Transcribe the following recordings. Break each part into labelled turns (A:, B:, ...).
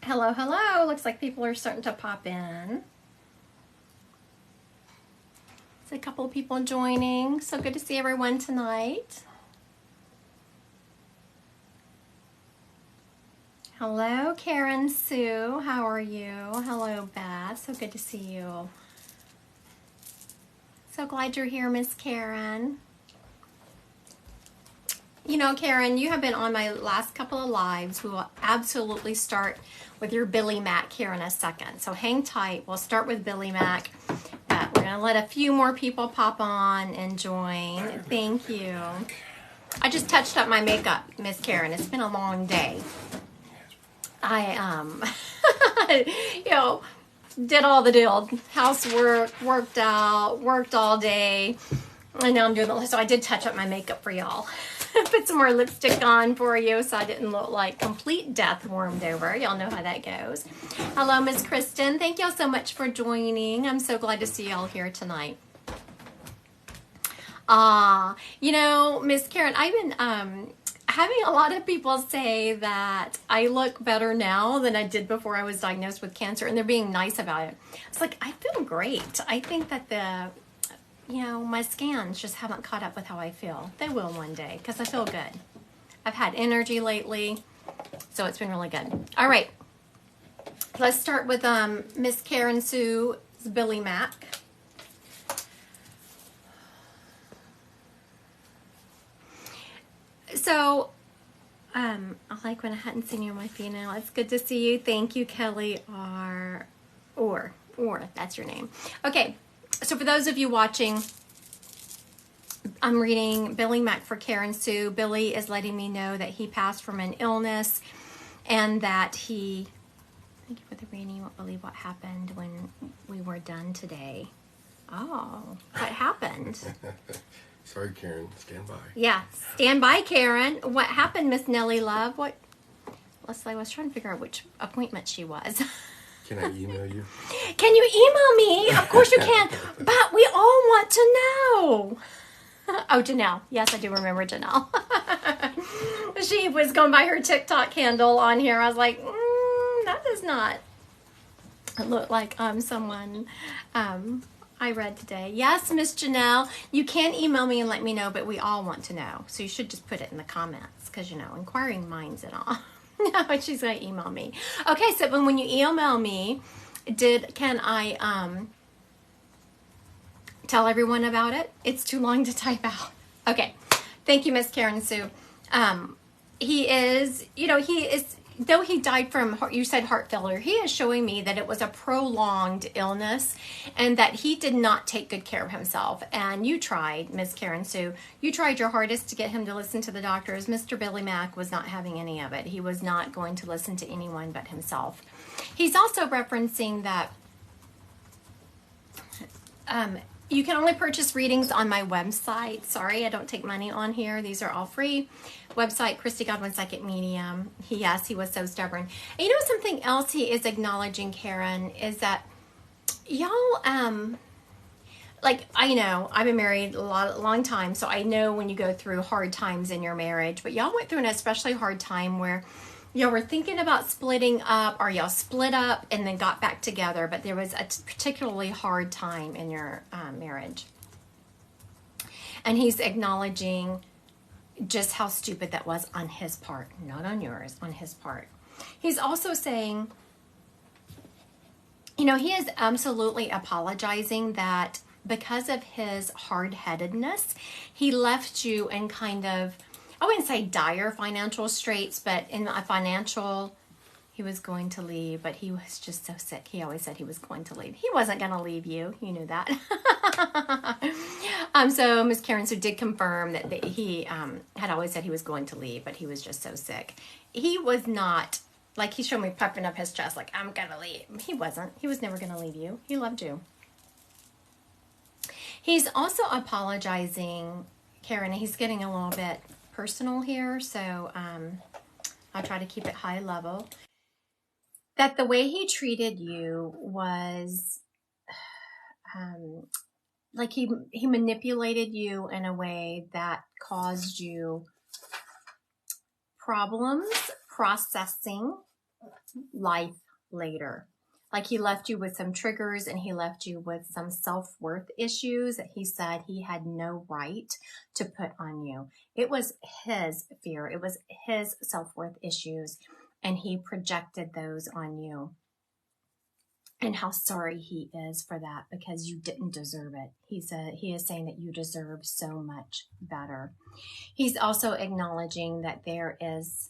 A: Hello, hello. Looks like people are starting to pop in. There's a couple of people joining. So good to see everyone tonight. Hello, Karen Sue. How are you? Hello, Beth. So good to see you. So glad you're here, Miss Karen. You know, Karen, you have been on my last couple of lives. We will absolutely start with your Billy Mack here in a second. So hang tight. We'll start with Billy Mack. We're going to let a few more people pop on and join. Thank you. I just touched up my makeup, Miss Karen. It's been a long day. I, did all the deal. Housework, worked out, worked all day. And now I'm doing the, so I did touch up my makeup for y'all. Put some more lipstick on for you so I didn't look like complete death warmed over. Y'all know how that goes. Hello, Miss Kristen. Thank y'all so much for joining. I'm so glad to see y'all here tonight. Miss Karen, I've been having a lot of people say that I look better now than I did before I was diagnosed with cancer, and they're being nice about it. It's like, I feel great. I think that my scans just haven't caught up with how I feel. They will one day because I feel good. I've had energy lately, so it's been really good. All right, let's start with Miss Karen Sue's Billy Mack. So, I like when I hadn't seen you on my feed now. It's good to see you. Thank you, Kelly or that's your name. Okay. So for those of you watching, I'm reading Billy Mack for Karen Sue. Billy is letting me know that he passed from an illness and that thank you for the reading. You won't believe what happened when we were done today. Oh, what happened?
B: Sorry, Karen. Stand by.
A: Yeah, stand by, Karen. What happened, Miss Nellie Love? What? Leslie was trying to figure out which appointment she was.
B: Can I email you?
A: Can you email me? Of course you can. But we all want to know. Oh, Janelle. Yes, I do remember Janelle. She was going by her TikTok handle on here. I was like, that does not look like someone I read today. Yes, Miss Janelle, you can email me and let me know, but we all want to know. So you should just put it in the comments because, inquiring minds and all. No, she's going to email me. Okay, so when you email me, can I tell everyone about it? It's too long to type out. Okay, thank you, Miss Karen Sue. He is, though he died from, you said heart failure, he is showing me that it was a prolonged illness and that he did not take good care of himself. And you tried, Miss Karen Sue, you tried your hardest to get him to listen to the doctors. Mr. Billy Mack was not having any of it. He was not going to listen to anyone but himself. He's also referencing that you can only purchase readings on my website. Sorry, I don't take money on here. These are all free. Website, Christy Godwin Psychic Medium. He was so stubborn. And something else he is acknowledging, Karen, is that y'all, I've been married a long time, so I know when you go through hard times in your marriage, but y'all went through an especially hard time where y'all were thinking about splitting up, or y'all split up and then got back together, but there was a particularly hard time in your marriage. And he's acknowledging just how stupid that was on his part, not on yours, on his part. He's also saying, he is absolutely apologizing that because of his hard-headedness, he left you in kind of, I wouldn't say dire financial straits, but in a financial, he was going to leave, but he was just so sick. He always said he was going to leave. He wasn't going to leave you. You knew that. So Ms. Karen Sue did confirm that he had always said he was going to leave, but he was just so sick. He was not, like he showed me puffing up his chest, like, I'm going to leave. He wasn't. He was never going to leave you. He loved you. He's also apologizing, Karen, and he's getting a little bit personal here, so I'll try to keep it high level. That the way he treated you was like he manipulated you in a way that caused you problems processing life later. Like he left you with some triggers and he left you with some self-worth issues that he said he had no right to put on you. It was his fear. It was his self-worth issues, and he projected those on you. And how sorry he is for that, because you didn't deserve it. He is saying that you deserve so much better. He's also acknowledging that there is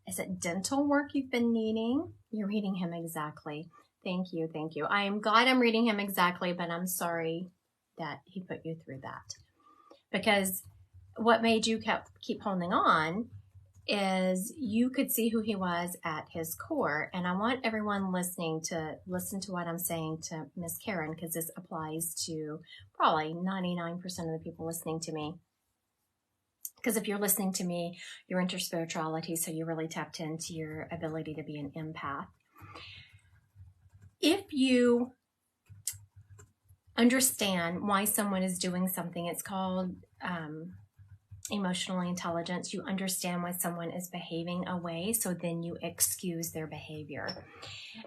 A: is it dental work you've been needing? You're reading him exactly. Thank you. Thank you. I am glad I'm reading him exactly, but I'm sorry that he put you through that. Because what made you keep holding on is you could see who he was at his core. And I want everyone listening to listen to what I'm saying to Miss Karen, because this applies to probably 99% of the people listening to me. Because if you're listening to me, you're into spirituality, so you're really tapped into your ability to be an empath. If you understand why someone is doing something, it's called emotional intelligence. You understand why someone is behaving a way, so then you excuse their behavior.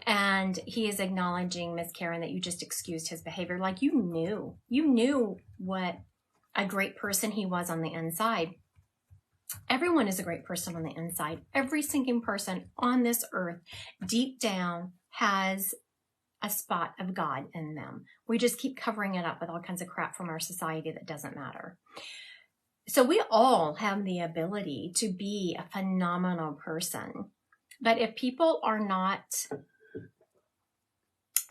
A: And he is acknowledging, Miss Karen, that you just excused his behavior. Like you knew what a great person he was on the inside. Everyone is a great person on the inside. Every single person on this earth, deep down, has a spot of God in them. We just keep covering it up with all kinds of crap from our society that doesn't matter. So we all have the ability to be a phenomenal person. But if people are not...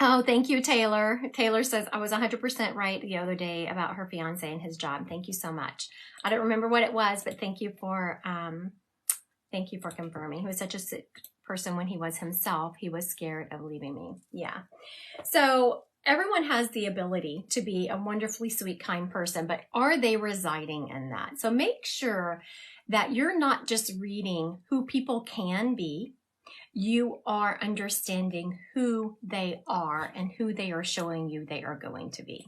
A: Oh, thank you, Taylor. Taylor says, I was 100% right the other day about her fiance and his job. Thank you so much. I don't remember what it was, but thank you for confirming. He was such a sick person when he was himself. He was scared of leaving me. Yeah. So everyone has the ability to be a wonderfully sweet, kind person, but are they residing in that? So make sure that you're not just reading who people can be. You are understanding who they are and who they are showing you they are going to be.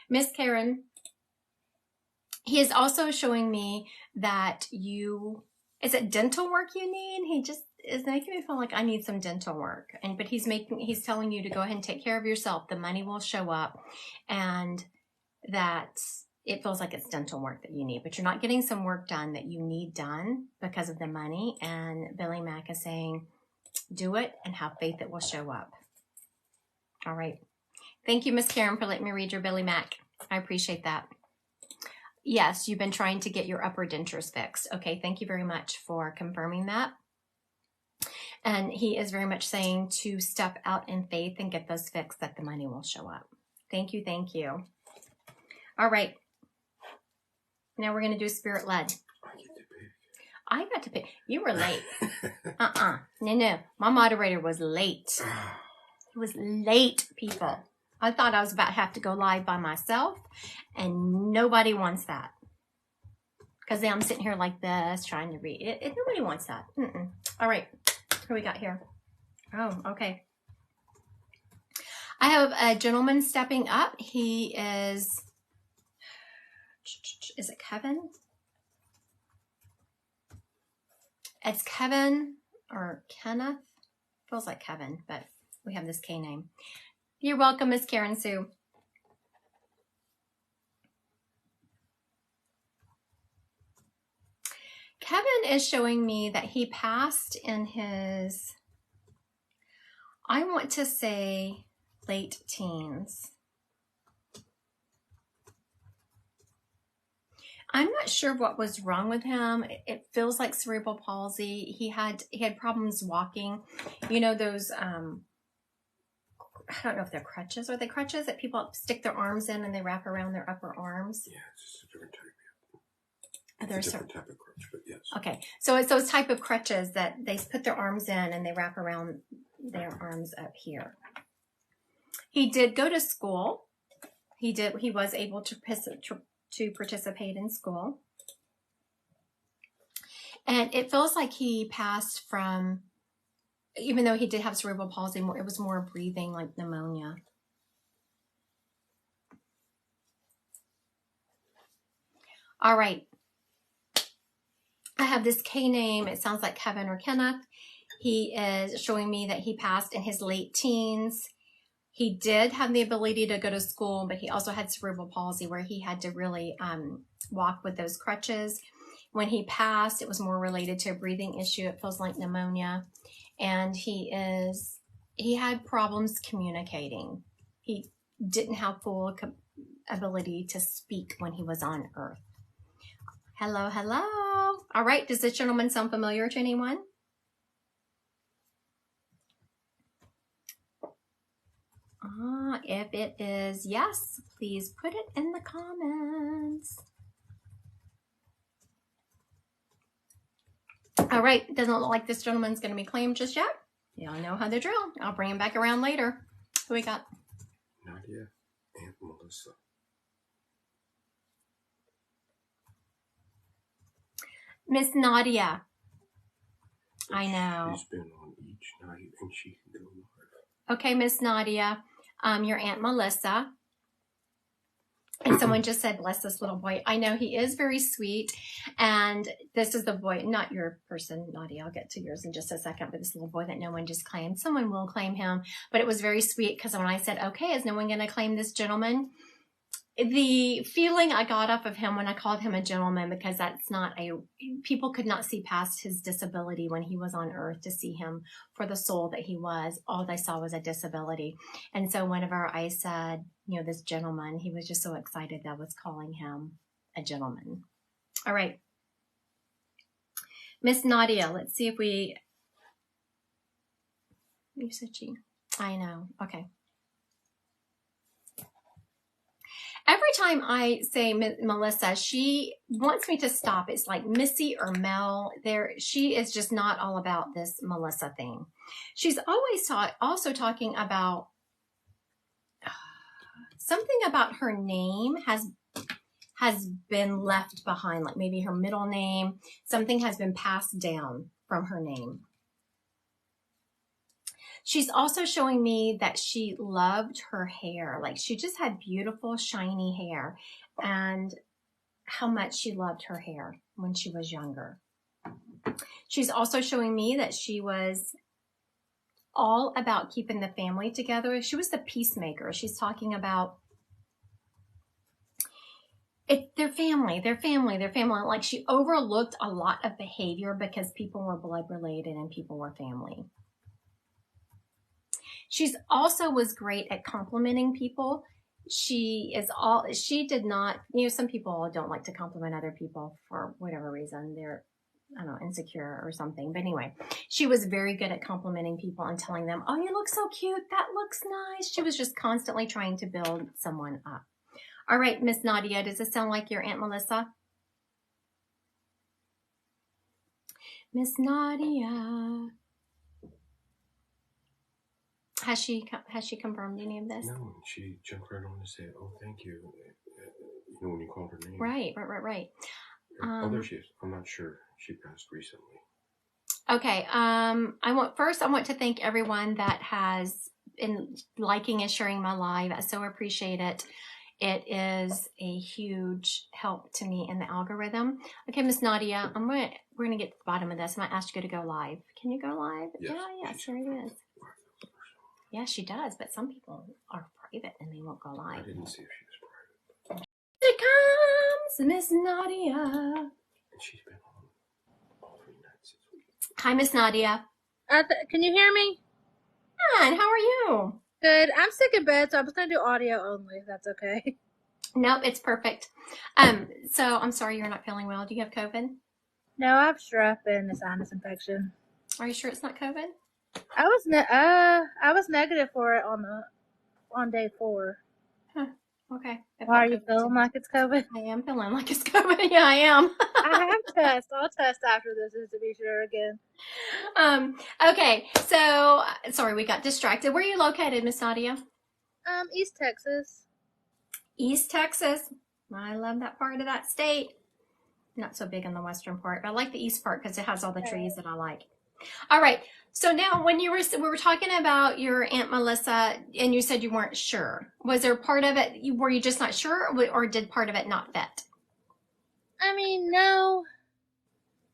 A: Miss Karen, he is also showing me that is it dental work you need? He just is making me feel like I need some dental work. But he's telling you to go ahead and take care of yourself. The money will show up, and that it feels like it's dental work that you need, but you're not getting some work done that you need done because of the money. And Billy Mack is saying, do it and have faith it will show up. All right. Thank you, Miss Karen, for letting me read your Billy Mack. I appreciate that. Yes, you've been trying to get your upper dentures fixed. Okay, thank you very much for confirming that. And he is very much saying to step out in faith and get those fixed, that the money will show up. Thank you, thank you. All right. Now we're going to do spirit led. I got to pick. You were late. No. My moderator was late. He was late, people. I thought I was about to have to go live by myself, and nobody wants that. Because then I'm sitting here like this trying to read. Nobody wants that. All right. Who we got here? Oh, okay. I have a gentleman stepping up. He is it Kevin? It's Kevin or Kenneth. Feels like Kevin, but we have this K name. You're welcome, Miss Karen Sue. Kevin is showing me that he passed in his, I want to say, late teens. I'm not sure what was wrong with him. It feels like cerebral palsy. He had problems walking. You know those, I don't know if they're crutches. Are they crutches that people stick their arms in and they wrap around their upper arms?
B: Yeah, it's just a different type.
A: There's
B: a different type of crutch, but yes.
A: Okay, so it's those type of crutches that they put their arms in and they wrap around their arms up here. He did go to school. He was able to participate in school. And it feels like he passed from, even though he did have cerebral palsy, it was more breathing, like pneumonia. All right. I have this K name. It sounds like Kevin or Kenneth. He is showing me that he passed in his late teens. He did have the ability to go to school, but he also had cerebral palsy where he had to really walk with those crutches. When he passed, it was more related to a breathing issue. It feels like pneumonia. And he had problems communicating. He didn't have full ability to speak when he was on Earth. Hello, hello. All right, does this gentleman sound familiar to anyone? If it is yes, please put it in the comments. All right, doesn't look like this gentleman's going to be claimed just yet. Y'all know how to drill. I'll bring him back around later. Who we got?
B: Nadia, Aunt Melissa.
A: Miss Nadia. I know.
B: She's been on each night and she can go live.
A: Okay, Miss Nadia, your Aunt Melissa. And someone just said, bless this little boy. I know he is very sweet. And this is the boy, not your person, Nadia. I'll get to yours in just a second. But this little boy that no one just claimed. Someone will claim him. But it was very sweet because when I said, okay, is no one going to claim this gentleman? The feeling I got off of him when I called him a gentleman, because that's not people could not see past his disability when he was on Earth to see him for the soul that he was. All they saw was a disability. And so whenever I said, this gentleman, he was just so excited that I was calling him a gentleman. All right. Miss Nadia, let's see if you said she, I know. Okay. Every time I say Melissa, she wants me to stop. It's like Missy or Mel. She is just not all about this Melissa thing. She's always also talking about something about her name has been left behind, like maybe her middle name. Something has been passed down from her name. She's also showing me that she loved her hair. Like she just had beautiful, shiny hair, and how much she loved her hair when she was younger. She's also showing me that she was all about keeping the family together. She was the peacemaker. She's talking about their family. Like she overlooked a lot of behavior because people were blood related and people were family. She's also was great at complimenting people. She did not, some people don't like to compliment other people for whatever reason. They're, I don't know, insecure or something. But anyway, she was very good at complimenting people and telling them, oh, you look so cute. That looks nice. She was just constantly trying to build someone up. All right, Miss Nadia, does this sound like your Aunt Melissa? Miss Nadia. Has she confirmed any of this?
B: No, she jumped right on to say, oh, thank you. When you called her name.
A: Right.
B: There she is. I'm not sure. She passed recently.
A: Okay. I want to thank everyone that has been liking and sharing my live. I so appreciate it. It is a huge help to me in the algorithm. Okay, Miss Nadia, we're gonna get to the bottom of this. I'm gonna ask you to go live. Can you go live?
B: Yes.
A: Yeah, sure it is. Yeah, she does, but some people are private and they won't go live.
B: I didn't see if she was private.
A: Here comes Miss Nadia.
B: And she's been on all 3 nights this week.
A: Hi, Miss Nadia.
C: Can you hear me?
A: Hi, how are you?
C: Good. I'm sick in bed, so I'm just going to do audio only, if that's okay.
A: Nope, it's perfect. So I'm sorry you're not feeling well. Do you have COVID?
C: No, I have strep and a sinus infection.
A: Are you sure it's not COVID?
C: I was negative for it on day 4.
A: Huh. Okay.
C: Why are you feeling like it's COVID?
A: I am feeling like it's COVID. Yeah, I am.
C: I have tests. I'll test after this just to be sure again.
A: Okay. So sorry, we got distracted. Where are you located, Miss Nadia?
C: East Texas.
A: East Texas. I love that part of that state. Not so big in the western part, but I like the east part because it has all the trees that I like. All right. So now when we were talking about your Aunt Melissa and you said you weren't sure, was there part of it, were you just not sure or did part of it not fit?
C: I mean, no.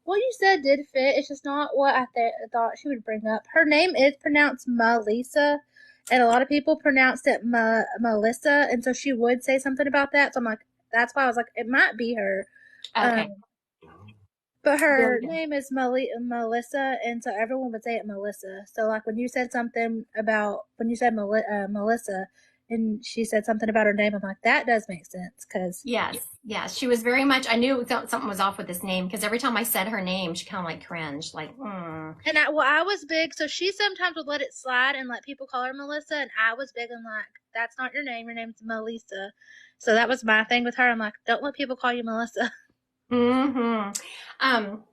C: what you said did fit. It's just not what I thought she would bring up. Her name is pronounced Melissa, and a lot of people pronounced it Melissa, and so she would say something about that. So I'm like, that's why I was like, it might be her.
A: Okay.
C: Um, but
A: Very
C: her
A: good.
C: name is Melissa, and so everyone would say it Melissa. So like when you said something about when you said Melissa, and she said something about her name, I'm like, that does make sense because
A: Yes, yes. She was very much, I knew something was off with this name because every time I said her name, she kind of like cringed, like,
C: and I was big, so she sometimes would let it slide and let people call her Melissa, and I was big and like, that's not your name. Your name's Melissa. So that was my thing with her. I'm like, don't let people call you Melissa.
A: mm-hmm. Um,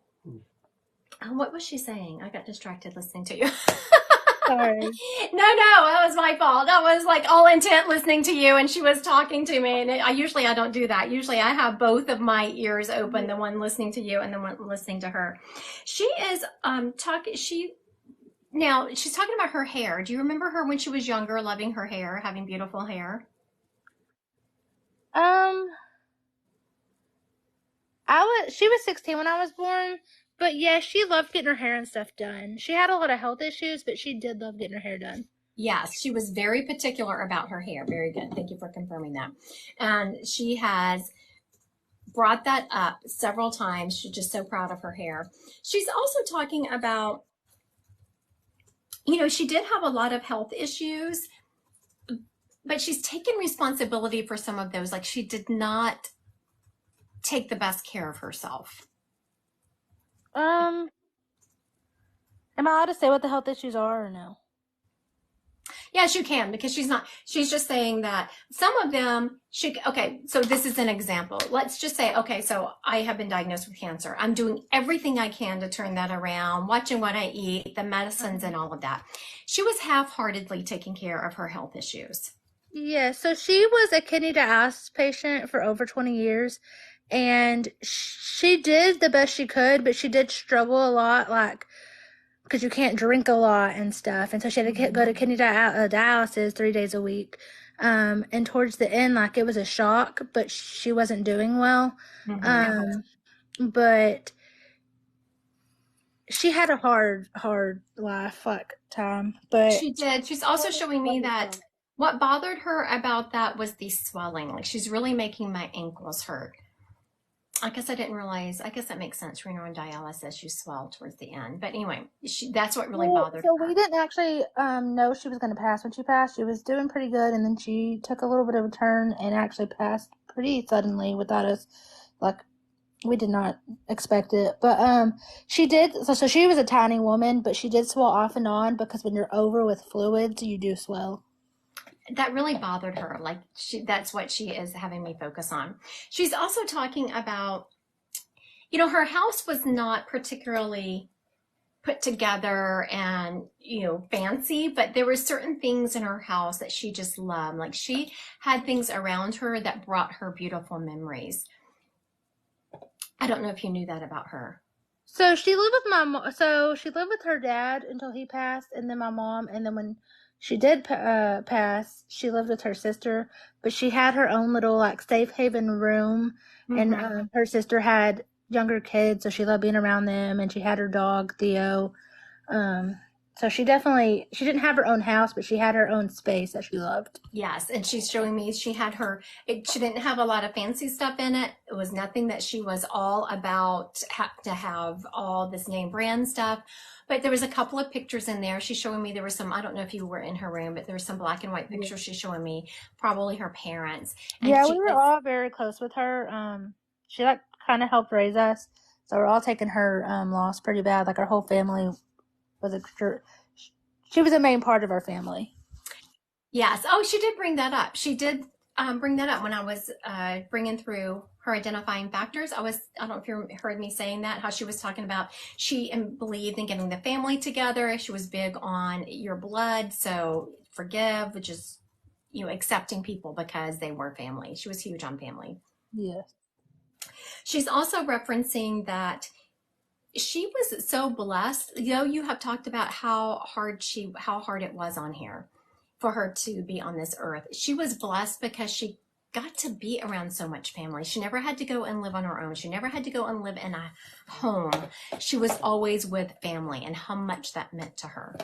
A: what was she saying? I got distracted listening to you.
C: Sorry.
A: No, that was my fault. I was like all intent listening to you, and she was talking to me. And I don't do that. Usually, I have both of my ears open, the one listening to you and the one listening to her. She is talking. Now she's talking about her hair. Do you remember her when she was younger, loving her hair, having beautiful hair?
C: Um, she was 16 when I was born, but yeah, she loved getting her hair and stuff done. She had a lot of health issues, but she did love getting her hair done.
A: Yes, she was very particular about her hair. Very good. Thank you for confirming that. And she has brought that up several times. She's just so proud of her hair. She's also talking about, she did have a lot of health issues, but she's taken responsibility for some of those. Like she did not take the best care of herself.
C: Am I allowed to say what the health issues are or no?
A: Yes, you can, because she's just saying that some of them okay, so this is an example. Let's just say, okay, so I have been diagnosed with cancer. I'm doing everything I can to turn that around, watching what I eat, the medicines and all of that. She was half-heartedly taking care of her health issues.
C: Yeah, so she was a kidney dialysis patient for over 20 years, and she did the best she could, but she did struggle a lot, like, because you can't drink a lot and stuff. And so she had to go to kidney dialysis 3 days a week. And towards the end, like, it was a shock, but she wasn't doing well. But she had a hard life, like, time. But
A: She did. She's also showing me that what bothered her about that was the swelling. Like she's really making my ankles hurt. I guess I didn't realize. I guess that makes sense. When you're on dialysis, you swell towards the end. But anyway, that's what really bothered
C: so
A: her.
C: we didn't actually know she was going to pass when she passed. She was doing pretty good, and then she took a little bit of a turn and actually passed pretty suddenly without us, like, we did not expect it. But she did. So she was a tiny woman, but she did swell off and on because when you're over with fluids, you do swell.
A: That really bothered her. Like that's what she is having me focus on. She's also talking about, her house was not particularly put together and fancy, but there were certain things in her house that she just loved. Like she had things around her that brought her beautiful memories. I don't know if you knew that about her.
C: So she lived with my mom. So she lived with her dad until he passed, and then my mom. And then when she did pass, she lived with her sister. But she had her own little like safe haven room, and her sister had younger kids, so she loved being around them. And she had her dog Theo. So she didn't have her own house, but she had her own space that she loved.
A: Yes, and she's showing me she didn't have a lot of fancy stuff in it. It was nothing that she was all about to have all this name brand stuff. But there was a couple of pictures in there. She's showing me there were some, I don't know if you were in her room, but there were some black and white pictures she's showing me, probably her parents. And
C: yeah, we were all very close with her. She like kind of helped raise us. So we're all taking her loss pretty bad. Like our whole family she was a main part of our family.
A: Yes. Oh, she did bring that up. She did bring that up when I was bringing through her identifying factors. I don't know if you heard me saying that, how she was talking about she believed in getting the family together. She was big on your blood, so forgive, which is, accepting people because they were family. She was huge on family.
C: Yes.
A: She's also referencing that she was so blessed. You have talked about how hard it was on here for her to be on this earth. She was blessed because she got to be around so much family. She never had to go and live on her own. She never had to go and live in a home. She was always with family, and how much that meant to her.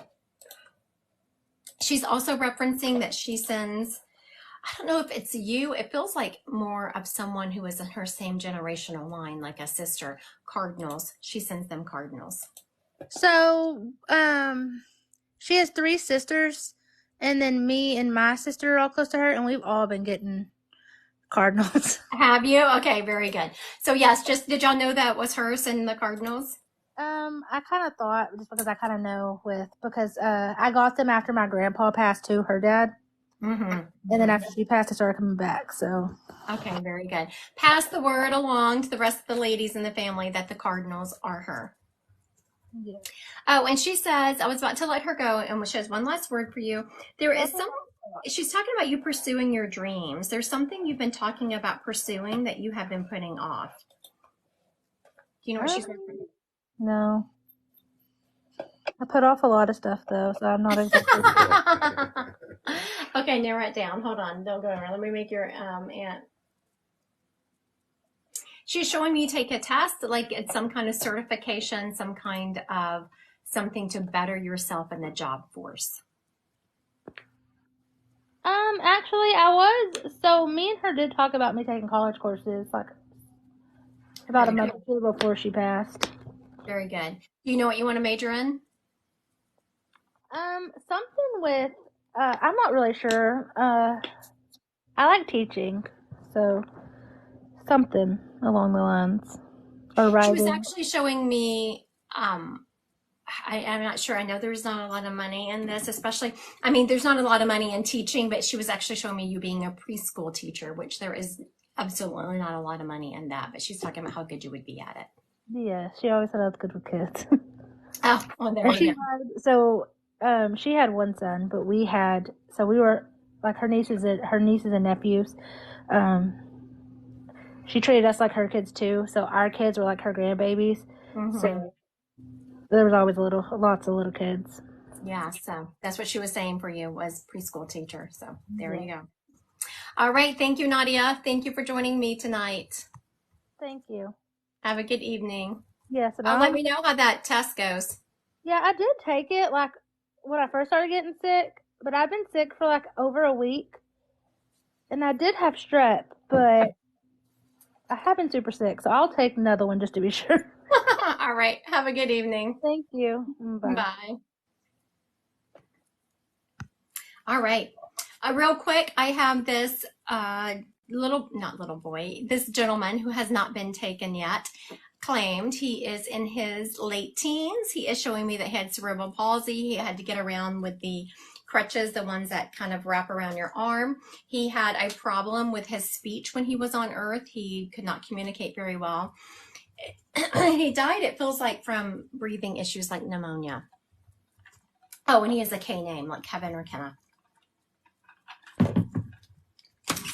A: She's also referencing that she sends, I don't know if it's you, it feels like more of someone who is in her same generational line, like a sister, cardinals. She sends them cardinals.
C: So, she has 3 sisters, and then me and my sister are all close to her, and we've all been getting cardinals.
A: Have you? Okay, very good. So yes, just did y'all know that was her sending the cardinals?
C: I kind of thought, just because I kind of know because I got them after my grandpa passed too, her dad.
A: Mm-hmm.
C: And then after she passed, I started coming back, so.
A: Okay, very good. Pass the word along to the rest of the ladies in the family that the cardinals are her.
C: Yeah.
A: Oh, and she says, I was about to let her go, and she has one last word for you. There is some, she's talking about you pursuing your dreams. There's something you've been talking about pursuing that you have been putting off. Do you know what she's referring to?
C: No. I put off a lot of stuff, though, so I'm not exactly.
A: Okay, narrow it down. Hold on. Don't go anywhere. Let me make your aunt. She's showing me you take a test, like it's some kind of certification, some kind of something to better yourself in the job force.
C: Actually, I was. So me and her did talk about me taking college courses, like about a month or two before she passed.
A: Very good. Do you know what you want to major in?
C: Something with. I'm not really sure. I like teaching, so something along the lines. Or writing.
A: She was actually showing me. I'm not sure. I know there's not a lot of money in this, especially. I mean, there's not a lot of money in teaching, but she was actually showing me you being a preschool teacher, which there is absolutely not a lot of money in that. But she's talking about how good you would be at it.
C: Yeah, she always said I was good with kids.
A: Oh, well, there you
C: go. She had one son, but we were like her nieces and nephews. She treated us like her kids too, so our kids were like her grandbabies. Mm-hmm. So there was always lots of little kids.
A: Yeah, so that's what she was saying for you was preschool teacher. So there you go. All right, thank you, Nadia. Thank you for joining me tonight.
C: Thank you.
A: Have a good evening.
C: Yes,
A: and let me know how that test goes.
C: Yeah, I did take it like when I first started getting sick, but I've been sick for like over a week, and I did have strep, but I have been super sick, so I'll take another one just to be sure.
A: All right. Have a good evening.
C: Thank you. Bye.
A: Bye. All right. Real quick, I have this this gentleman who has not been taken yet, claimed he is in his late teens. He is showing me that he had cerebral palsy. He had to get around with the crutches, the ones that kind of wrap around your arm. He had a problem with his speech when he was on Earth. He could not communicate very well. He died, it feels like, from breathing issues like pneumonia. Oh, and he has a K name, like Kevin or Kenna.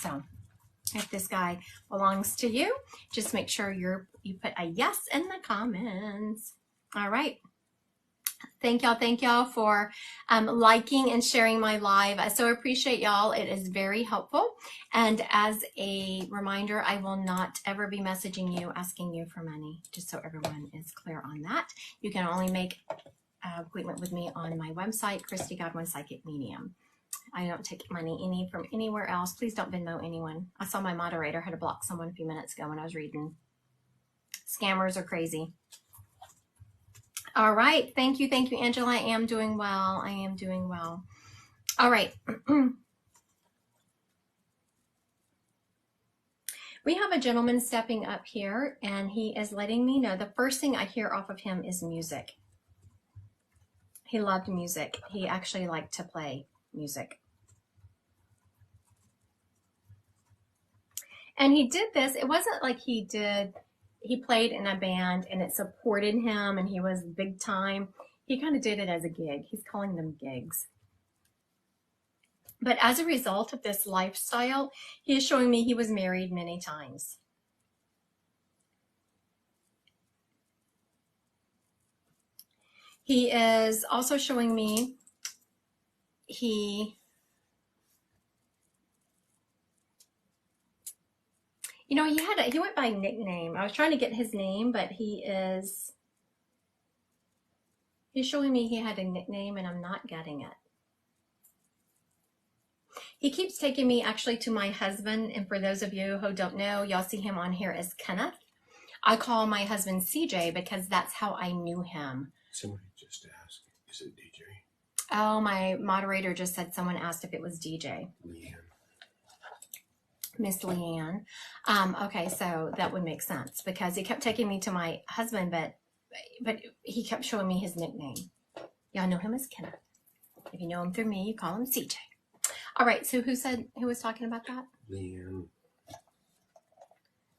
A: So if this guy belongs to you, just make sure you put a yes in the comments. All right. Thank y'all for liking and sharing my live. I so appreciate y'all. It is very helpful. And as a reminder, I will not ever be messaging you, asking you for money, just so everyone is clear on that. You can only make an appointment with me on my website, Christy Godwin Psychic Medium. I don't take money from anywhere else. Please don't Venmo anyone. I saw my moderator had to block someone a few minutes ago when I was reading. Scammers are crazy. All right. Thank you, Angela. I am doing well. All right. We have a gentleman stepping up here, and he is letting me know the first thing I hear off of him is music. He loved music. He actually liked to play music. And he did this. It wasn't like he played in a band and it supported him and he was big time. He kind of did it as a gig. He's calling them gigs. But as a result of this lifestyle, he is showing me he was married many times. He is also showing me he You know, he went by nickname. I was trying to get his name, but he's showing me he had a nickname and I'm not getting it. He keeps taking me actually to my husband. And for those of you who don't know, y'all see him on here as Kenneth. I call my husband CJ because that's how I knew him.
B: Somebody just asked, is it DJ?
A: Oh, my moderator just said someone asked if it was DJ.
B: Leanne.
A: Miss Leanne. Okay, so that would make sense because he kept taking me to my husband, but he kept showing me his nickname. Y'all know him as Kenneth. If you know him through me, you call him CJ. All right, so who was talking about that?
B: Leanne.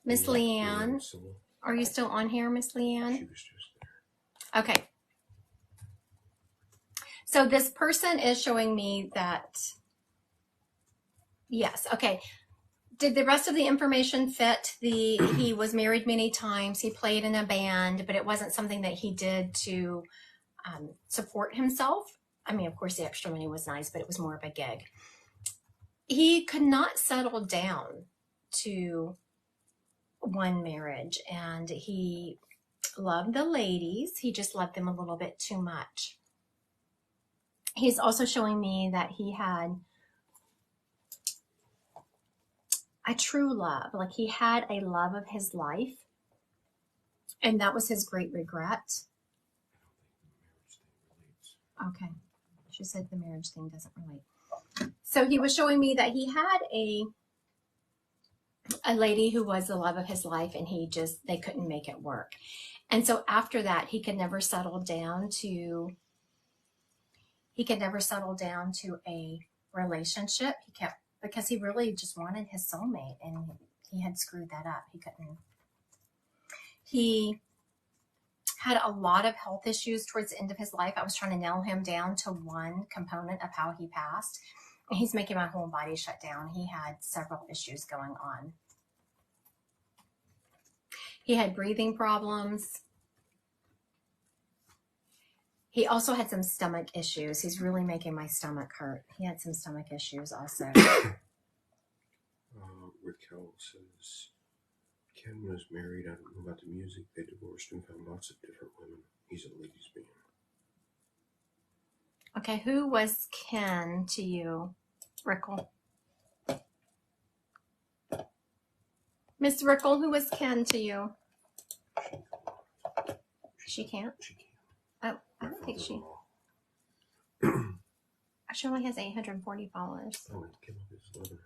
A: Miss Leanne.
B: So
A: Are you still on here, Miss Leanne?
B: she was just there.
A: Okay. So this person is showing me that, yes, okay. Did the rest of the information fit? He was married many times. He played in a band, but it wasn't something that he did to support himself. I mean, of course, the extra money was nice, but it was more of a gig. He could not settle down to one marriage, and he loved the ladies. He just loved them a little bit too much. He's also showing me that he had a true love. Like he had a love of his life, and that was his great regret. Okay. She said the marriage thing doesn't relate. So he was showing me that he had a lady who was the love of his life, and they couldn't make it work. And so after that, he could never settle down to a relationship. Because he really just wanted his soulmate, and he had screwed that up. He had a lot of health issues towards the end of his life. I was trying to nail him down to one component of how he passed. And he's making my whole body shut down. He had several issues going on. He had breathing problems. He also had some stomach issues. He's really making my stomach hurt. He had some stomach issues also.
B: Raquel says, Ken was married. I don't know about the music. They divorced and found lots of different women. He's a ladies' man.
A: Okay, who was Ken to you, Rickle? Miss Rickle, who was Ken to you? She can't?
B: She can't.
A: Oh, I don't think she. She only has 840 followers.
B: Oh, it came up as 1100.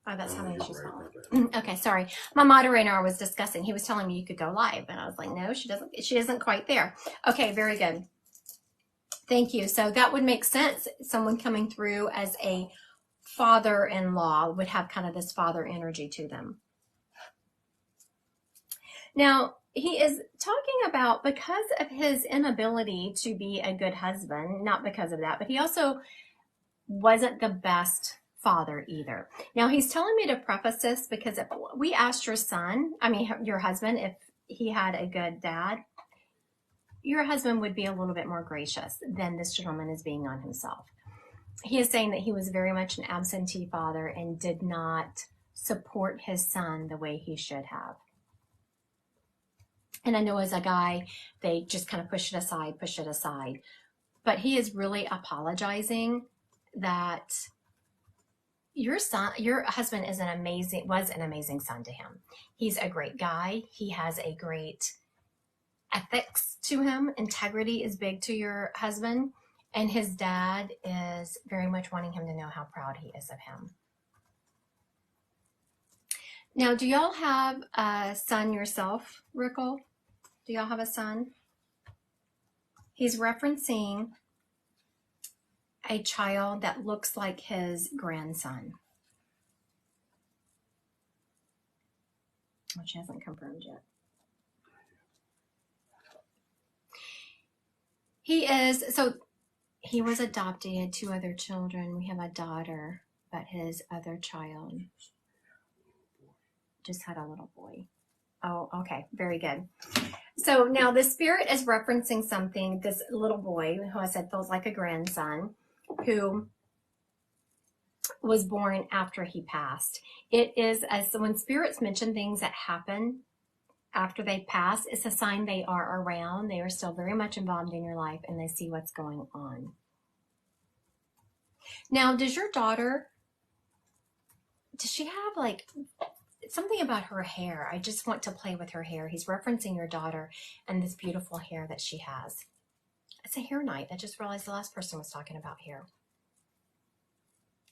A: Oh, that's how many
B: you're
A: she's
B: right,
A: followed.
B: my bad.
A: Okay, sorry. My moderator was discussing. He was telling me you could go live, and I was like, no, she isn't quite there. Okay, very good. Thank you. So that would make sense. Someone coming through as a father-in-law would have kind of this father energy to them. Now, he is talking about because of his inability to be a good husband, not because of that, but he also wasn't the best father either. Now, he's telling me to preface this because if we asked your husband, if he had a good dad, your husband would be a little bit more gracious than this gentleman is being on himself. He is saying that he was very much an absentee father and did not support his son the way he should have. And I know as a guy, they just kind of push it aside. But he is really apologizing that your husband was an amazing son to him. He's a great guy. He has a great ethics to him. Integrity is big to your husband. And his dad is very much wanting him to know how proud he is of him. Now, do y'all have a son yourself, Rickle? Do y'all have a son? He's referencing a child that looks like his grandson, which hasn't confirmed yet. He was adopted. He had 2 other children. We have a daughter, but his other child just had a little boy. Oh, okay. Very good. So now the spirit is referencing something, this little boy who I said feels like a grandson, who was born after he passed. It is, as when spirits mention things that happen after they pass, it's a sign they are around. They are still very much involved in your life and they see what's going on. Now, does your daughter, does she have like something about her hair? I just want to play with her hair. He's referencing your daughter and this beautiful hair that she has. It's a hair night. I just realized the last person was talking about hair.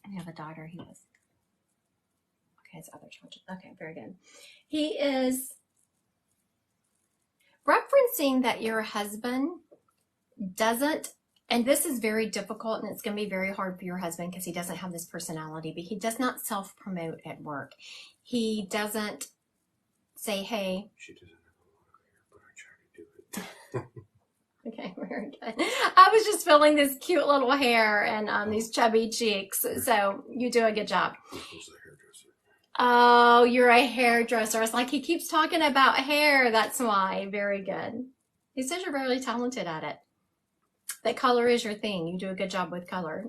A: And you have a daughter. He is. Okay, his other children. Okay, very good. He is referencing that your husband doesn't, and this is very difficult and it's going to be very hard for your husband because he doesn't have this personality, but he does not self-promote at work. He doesn't say, hey.
B: She doesn't have a lot of hair, but I try to do it.
A: Okay, very good. I was just feeling this cute little hair and these chubby cheeks. So you do a good job. Oh, you're a hairdresser. It's like he keeps talking about hair. That's why. Very good. He says you're very talented at it. That color is your thing. You do a good job with color.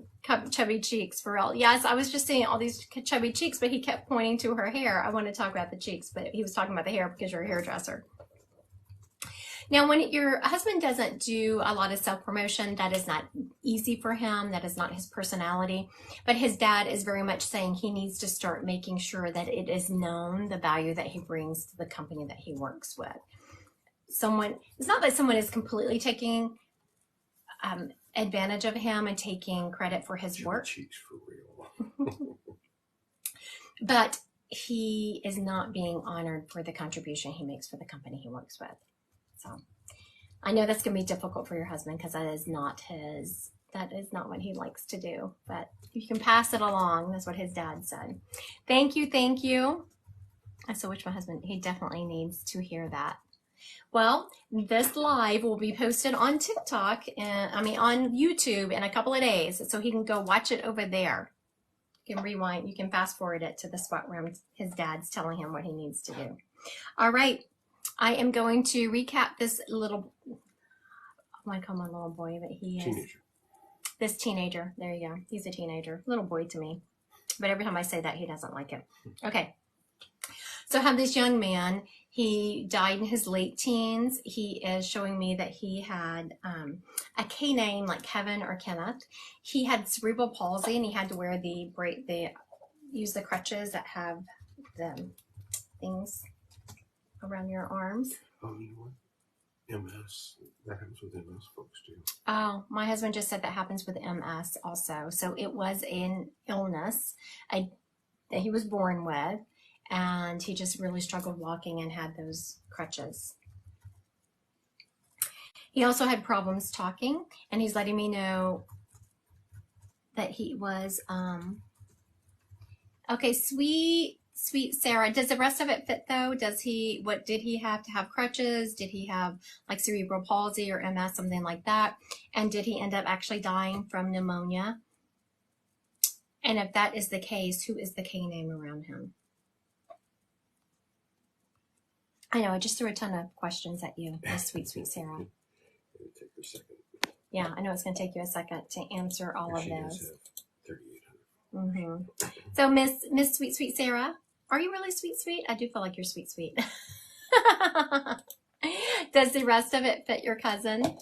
A: Chubby cheeks, for real. Yes, I was just seeing all these chubby cheeks, but he kept pointing to her hair. I want to talk about the cheeks, but he was talking about the hair because you're a hairdresser. Now, when your husband doesn't do a lot of self-promotion, that is not easy for him. That is not his personality. But his dad is very much saying he needs to start making sure that it is known the value that he brings to the company that he works with. It's not that someone is completely taking advantage of him and taking credit for his work.
B: Cheeks for real.
A: But he is not being honored for the contribution he makes for the company he works with. So I know that's going to be difficult for your husband because that is not what he likes to do, but you can pass it along. That's what his dad said. Thank you. Thank you. I so wish my husband, he definitely needs to hear that. Well, this live will be posted on TikTok on YouTube in a couple of days. So he can go watch it over there. You can rewind, you can fast forward it to the spot where his dad's telling him what he needs to do. All right. I am going to recap this little, I want to call him a little boy, but he is
B: Teenager.
A: This teenager. There you go. He's a teenager, little boy to me. But every time I say that, he doesn't like it. Okay. So I have this young man. He died in his late teens. He is showing me that he had a K name like Kevin or Kenneth. He had cerebral palsy and he had to wear use the crutches that have the things around your arms.
B: Oh, you know what? MS. That happens with MS folks too.
A: Oh, my husband just said that happens with MS also. So it was an illness that he was born with, and he just really struggled walking and had those crutches. He also had problems talking, and he's letting me know that he was, okay, sweet Sarah. Does the rest of it fit though? Did he have to have crutches? Did he have like cerebral palsy or MS, something like that? And did he end up actually dying from pneumonia? And if that is the case, who is the K name around him? I know, I just threw a ton of questions at you, Miss Sweet Sarah.
B: It'll take a second.
A: Yeah, I know it's going to take you a second to answer all of those. 3,800. So, Miss Sweet Sarah, are you really sweet? I do feel like you're sweet. Does the rest of it fit your cousin?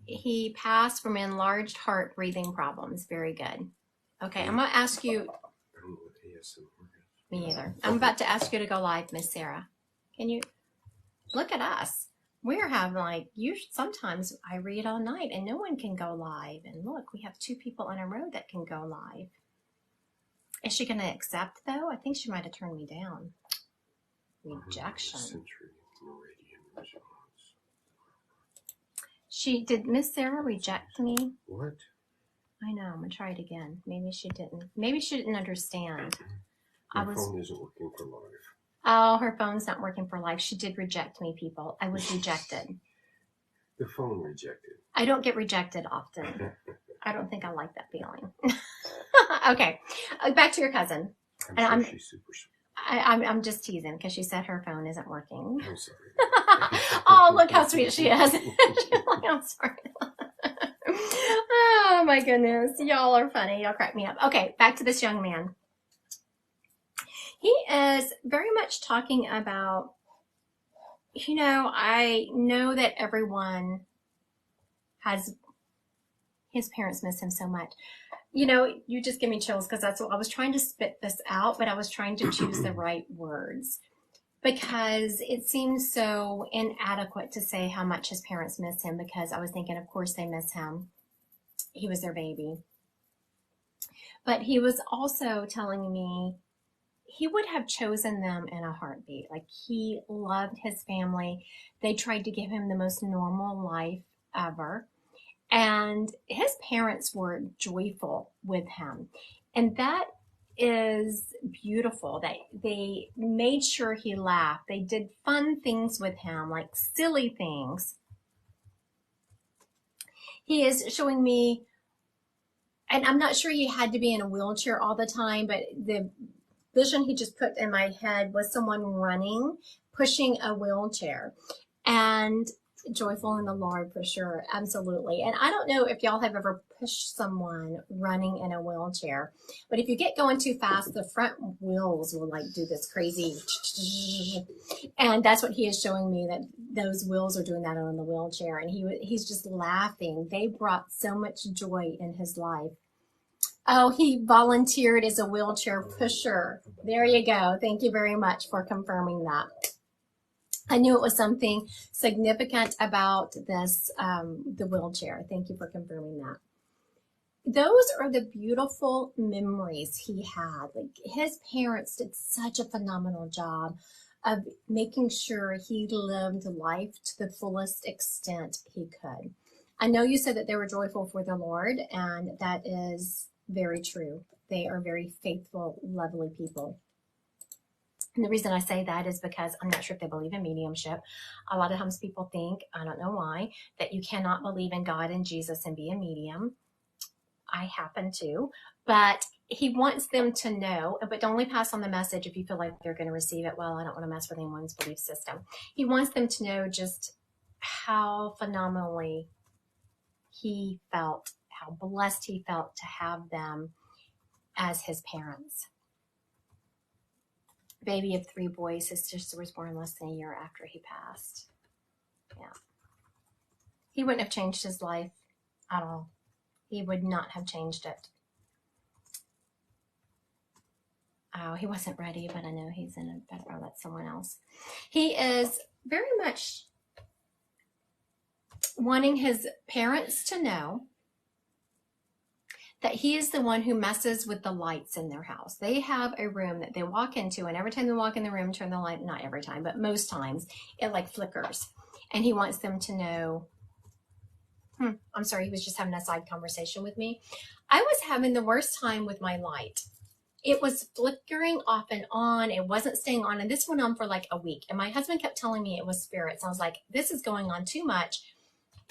A: He passed from enlarged heart breathing problems. Very good. Okay, I'm going to ask you.
B: I don't know what ASMR is.
A: Me either. I'm about to ask you to go live, Miss Sarah. Can you look at us? We're having sometimes I read all night and no one can go live. And look, we have 2 people in a row that can go live. Is she going to accept though? I think she might have turned me down. Rejection.
B: Century meridian resonance.
A: Did Miss Sarah reject me?
B: What?
A: I know. I'm going to try it again. Maybe she didn't. Maybe she didn't understand.
B: My phone isn't working for live.
A: Oh, her phone's not working for life. She did reject me, people. I was rejected.
B: The phone rejected.
A: I don't get rejected often. I don't think I like that feeling. Okay, back to your cousin.
B: I'm sure she's super sweet.
A: I'm just teasing because she said her phone isn't working.
B: I'm sorry.
A: Oh, look how sweet she is. She's like, I'm sorry. Oh my goodness. Y'all are funny. Y'all crack me up. Okay, back to this young man. He is very much talking about, I know that everyone has, his parents miss him so much. You just give me chills because that's what I was trying to spit this out, but I was trying to choose the right words because it seems so inadequate to say how much his parents miss him, because I was thinking, of course they miss him. He was their baby. But he was also telling me he would have chosen them in a heartbeat. Like, he loved his family. They tried to give him the most normal life ever. And his parents were joyful with him. And that is beautiful. They made sure he laughed. They did fun things with him, like silly things. He is showing me, and I'm not sure he had to be in a wheelchair all the time, but the vision he just put in my head was someone running, pushing a wheelchair, and joyful in the Lord for sure. Absolutely. And I don't know if y'all have ever pushed someone running in a wheelchair, but if you get going too fast, the front wheels will like do this crazy, and that's what he is showing me, that those wheels are doing that on the wheelchair. And he's just laughing. They brought so much joy in his life. Oh, he volunteered as a wheelchair pusher. There you go. Thank you very much for confirming that. I knew it was something significant about this, the wheelchair. Thank you for confirming that. Those are the beautiful memories he had. Like, his parents did such a phenomenal job of making sure he lived life to the fullest extent he could. I know you said that they were joyful for the Lord, and that is very true. They are very faithful, lovely people. And the reason I say that is because I'm not sure if they believe in mediumship. A lot of times people think, I don't know why, that you cannot believe in God and Jesus and be a medium. I happen to, but he wants them to know, but only pass on the message if you feel like they're going to receive it. Well, I don't want to mess with anyone's belief system. He wants them to know just how phenomenally he felt, how blessed he felt to have them as his parents. Baby of 3 boys. His sister was born less than a year after he passed. Yeah. He wouldn't have changed his life at all. He would not have changed it. Oh, he wasn't ready, but I know he's in a better, I'll let someone else. He is very much wanting his parents to know that he is the one who messes with the lights in their house. They have a room that they walk into, and every time they walk in the room, turn the light, not every time, but most times, it like flickers. And he wants them to know, I'm sorry, he was just having a side conversation with me. I was having the worst time with my light. It was flickering off and on. It wasn't staying on. And this went on for like a week. And my husband kept telling me it was spirits. I was like, this is going on too much.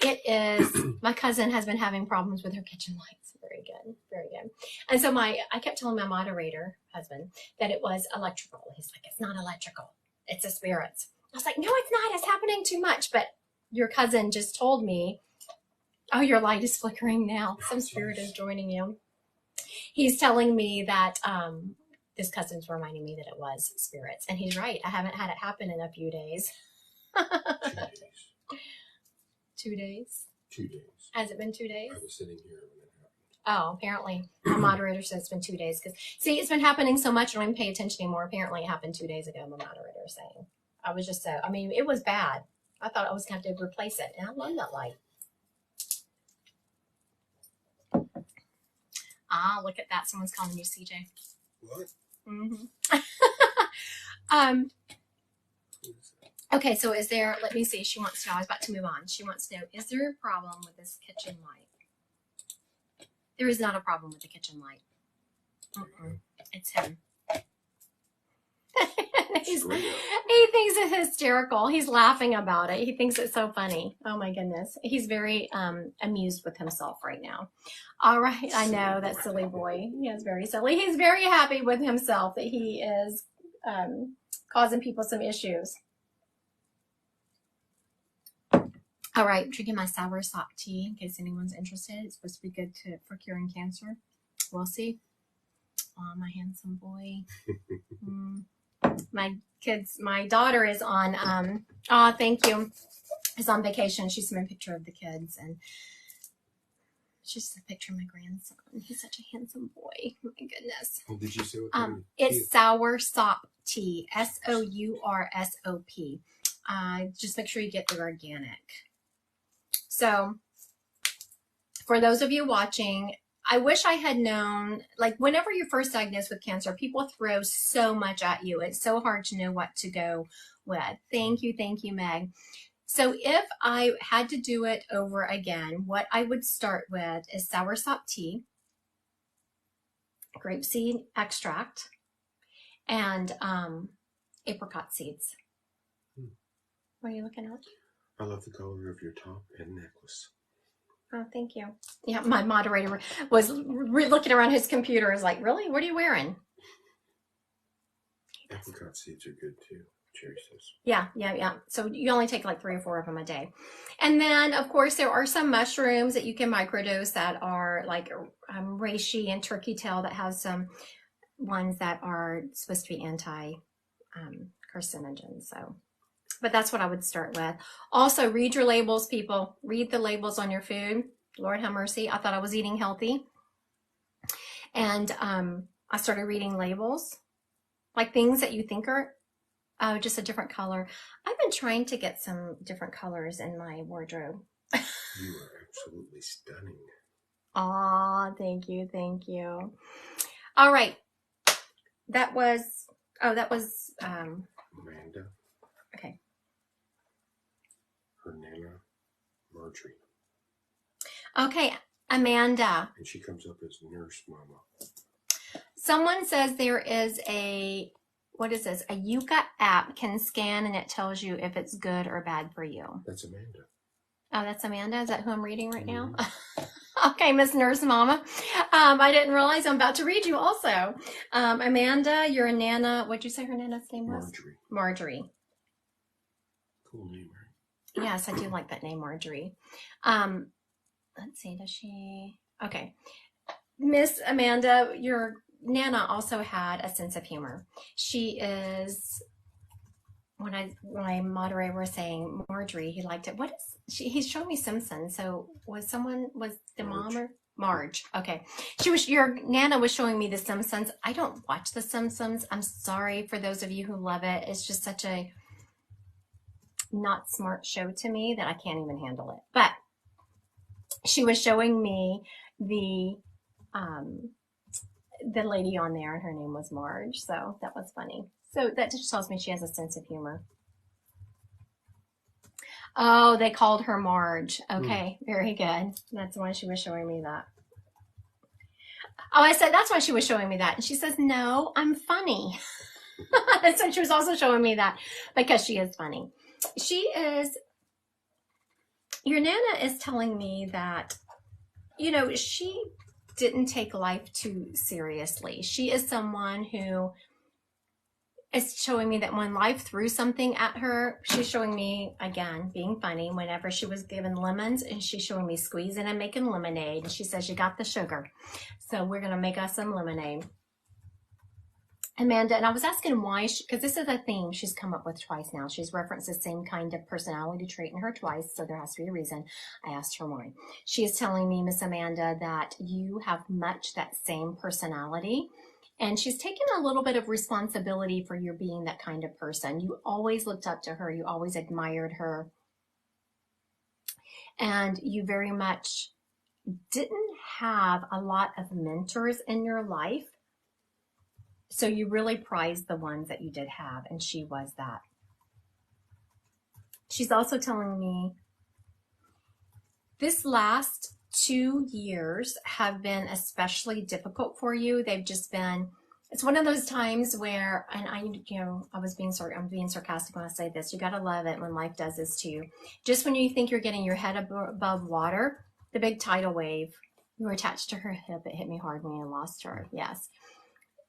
A: It is, my cousin has been having problems with her kitchen lights. Very good. Very good. And so I kept telling my moderator husband that it was electrical. He's like, it's not electrical. It's the spirits. I was like, no, it's not. It's happening too much. But your cousin just told me, oh, your light is flickering now. Some spirit is joining you. He's telling me that this cousin's reminding me that it was spirits. And he's right. I haven't had it happen in a few days. 2 days?
B: 2 days.
A: Has it been 2 days?
B: I was sitting here when it happened.
A: Oh, apparently. My moderator says it's been 2 days. Because, see, it's been happening so much I don't even pay attention anymore. Apparently it happened 2 days ago, my moderator is saying. I was just so, it was bad. I thought I was going to have to replace it. And I love that light. Ah, look at that. Someone's calling you CJ.
B: What?
A: Mm-hmm. Okay, so is there, let me see, she wants to know, I was about to move on. She wants to know, is there a problem with this kitchen light? There is not a problem with the kitchen light. It's him. He thinks it's hysterical. He's laughing about it. He thinks it's so funny. Oh my goodness. He's very amused with himself right now. All right. I know, that silly boy. He is very silly. He's very happy with himself that he is causing people some issues. All right, drinking my sour sop tea in case anyone's interested. It's supposed to be good for curing cancer. We'll see. Oh, my handsome boy. My daughter is on, thank you, is on vacation. She sent me a picture of the kids, and it's just a picture of my grandson. He's such a handsome boy. My goodness.
B: Well, did you say what kind of
A: It's
B: tea?
A: sour sop tea, SOURSOP. Just make sure you get the organic. So for those of you watching, I wish I had known, like whenever you're first diagnosed with cancer, people throw so much at you. It's so hard to know what to go with. Thank you, Meg. So if I had to do it over again, what I would start with is soursop tea, grapeseed extract, and apricot seeds. What are you looking at?
B: I love the color of your top and necklace.
A: Oh, thank you. Yeah, my moderator was looking around his computer. Is like, really? What are you wearing?
B: Apricot seeds are good too. Cherry says.
A: Yeah. So you only take like 3 or 4 of them a day. And then, of course, there are some mushrooms that you can microdose that are like reishi and turkey tail that have some ones that are supposed to be anti-carcinogen. So, but that's what I would start with. Also, read your labels, people. Read the labels on your food. Lord have mercy. I thought I was eating healthy. And I started reading labels, like things that you think are just a different color. I've been trying to get some different colors in my wardrobe.
B: You are absolutely stunning.
A: Aw, thank you. All right. That was
B: Amanda.
A: Okay.
B: Her Nana, Marjorie.
A: Okay, Amanda.
B: And she comes up as Nurse Mama.
A: Someone says there is what is this? A Yuka app can scan and it tells you if it's good or bad for you.
B: That's Amanda.
A: Oh, that's Amanda? Is that who I'm reading right now? Okay, Miss Nurse Mama. I didn't realize I'm about to read you also. Amanda, you're a Nana. What'd you say her Nana's name was? Marjorie.
B: Cool name, right?
A: Yes, I do like that name, Marjorie. Let's see, does she? Okay. Miss Amanda, your Nana also had a sense of humor. She is, when my moderator was saying Marjorie, he liked it. What is he's showing me Simpsons. So was the mom or Marge? Okay. Your Nana was showing me the Simpsons. I don't watch the Simpsons. I'm sorry for those of you who love it. It's just such a not smart show to me that I can't even handle it. But she was showing me the lady on there, and her name was Marge. So that was funny. So that just tells me she has a sense of humor. Oh, they called her Marge. Okay, very good. That's why she was showing me that. Oh, I said, that's why she was showing me that. And she says, no, I'm funny. So she was also showing me that because she is funny. Your Nana is telling me that, she didn't take life too seriously. She is someone who is showing me that when life threw something at her, she's showing me, again, being funny, whenever she was given lemons, and she's showing me squeezing and making lemonade. And she says, you got the sugar. So we're going to make us some lemonade. Amanda, and I was asking why, because this is a theme she's come up with twice now. She's referenced the same kind of personality trait in her twice, so there has to be a reason. I asked her why. She is telling me, Miss Amanda, that you have much that same personality, and she's taken a little bit of responsibility for your being that kind of person. You always looked up to her. You always admired her, and you very much didn't have a lot of mentors in your life. So you really prized the ones that you did have, and she was that. She's also telling me this last 2 years have been especially difficult for you. They've just been, it's one of those times where, and I'm being sarcastic when I say this, you got to love it when life does this to you. Just when you think you're getting your head above water, the big tidal wave, you were attached to her hip. It hit me hard when I lost her. Yes.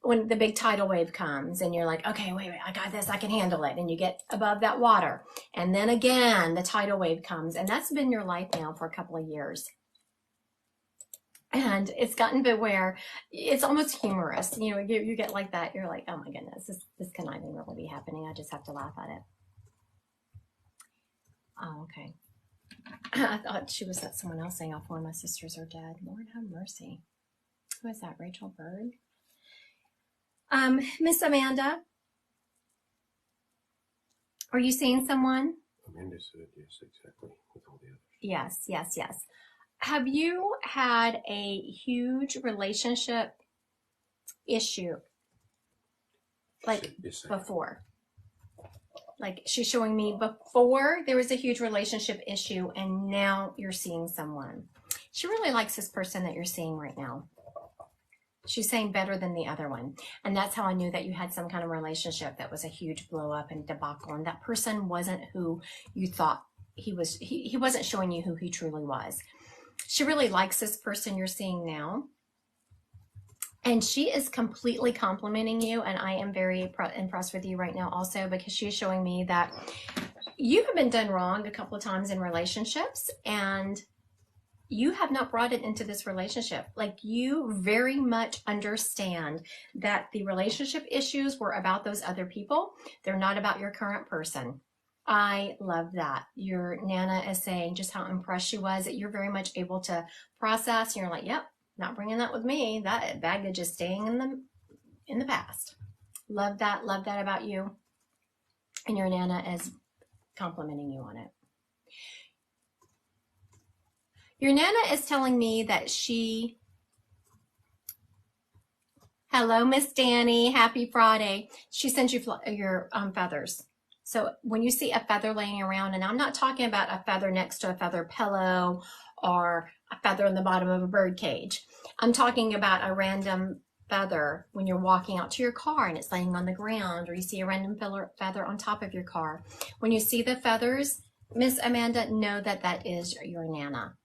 A: when the big tidal wave comes and you're like, okay, wait, I got this, I can handle it. And you get above that water. And then again, the tidal wave comes. And that's been your life now for a couple of years. And it's gotten to where it's almost humorous. You know, you get like that. You're like, oh my goodness, this cannot even really be happening. I just have to laugh at it. Oh, okay. I thought she was someone else saying all four of my sisters are dead. Lord have mercy. Who is that? Rachel Bird? Miss Amanda, are you seeing someone?
B: Amanda said yes, exactly, with all the others.
A: Yes, yes, yes. Have you had a huge relationship issue? Like before? Like she's showing me before there was a huge relationship issue and now you're seeing someone. She really likes this person that you're seeing right now. She's saying better than the other one. And that's how I knew that you had some kind of relationship that was a huge blow up and debacle. And that person wasn't who you thought he was. He wasn't showing you who he truly was. She really likes this person you're seeing now. And she is completely complimenting you. And I am very impressed with you right now also because she is showing me that you have been done wrong a couple of times in relationships and you have not brought it into this relationship. Like you very much understand that the relationship issues were about those other people. They're not about your current person. I love that. Your Nana is saying just how impressed she was that you're very much able to process. And you're like, yep, not bringing that with me. That baggage is staying in the past. Love that about you. And your Nana is complimenting you on it. Your Nana is telling me that hello, Miss Danny, happy Friday. She sent you your feathers. So when you see a feather laying around, and I'm not talking about a feather next to a feather pillow or a feather in the bottom of a bird cage. I'm talking about a random feather when you're walking out to your car and it's laying on the ground, or you see a random feather on top of your car. When you see the feathers, Miss Amanda, know that that is your Nana.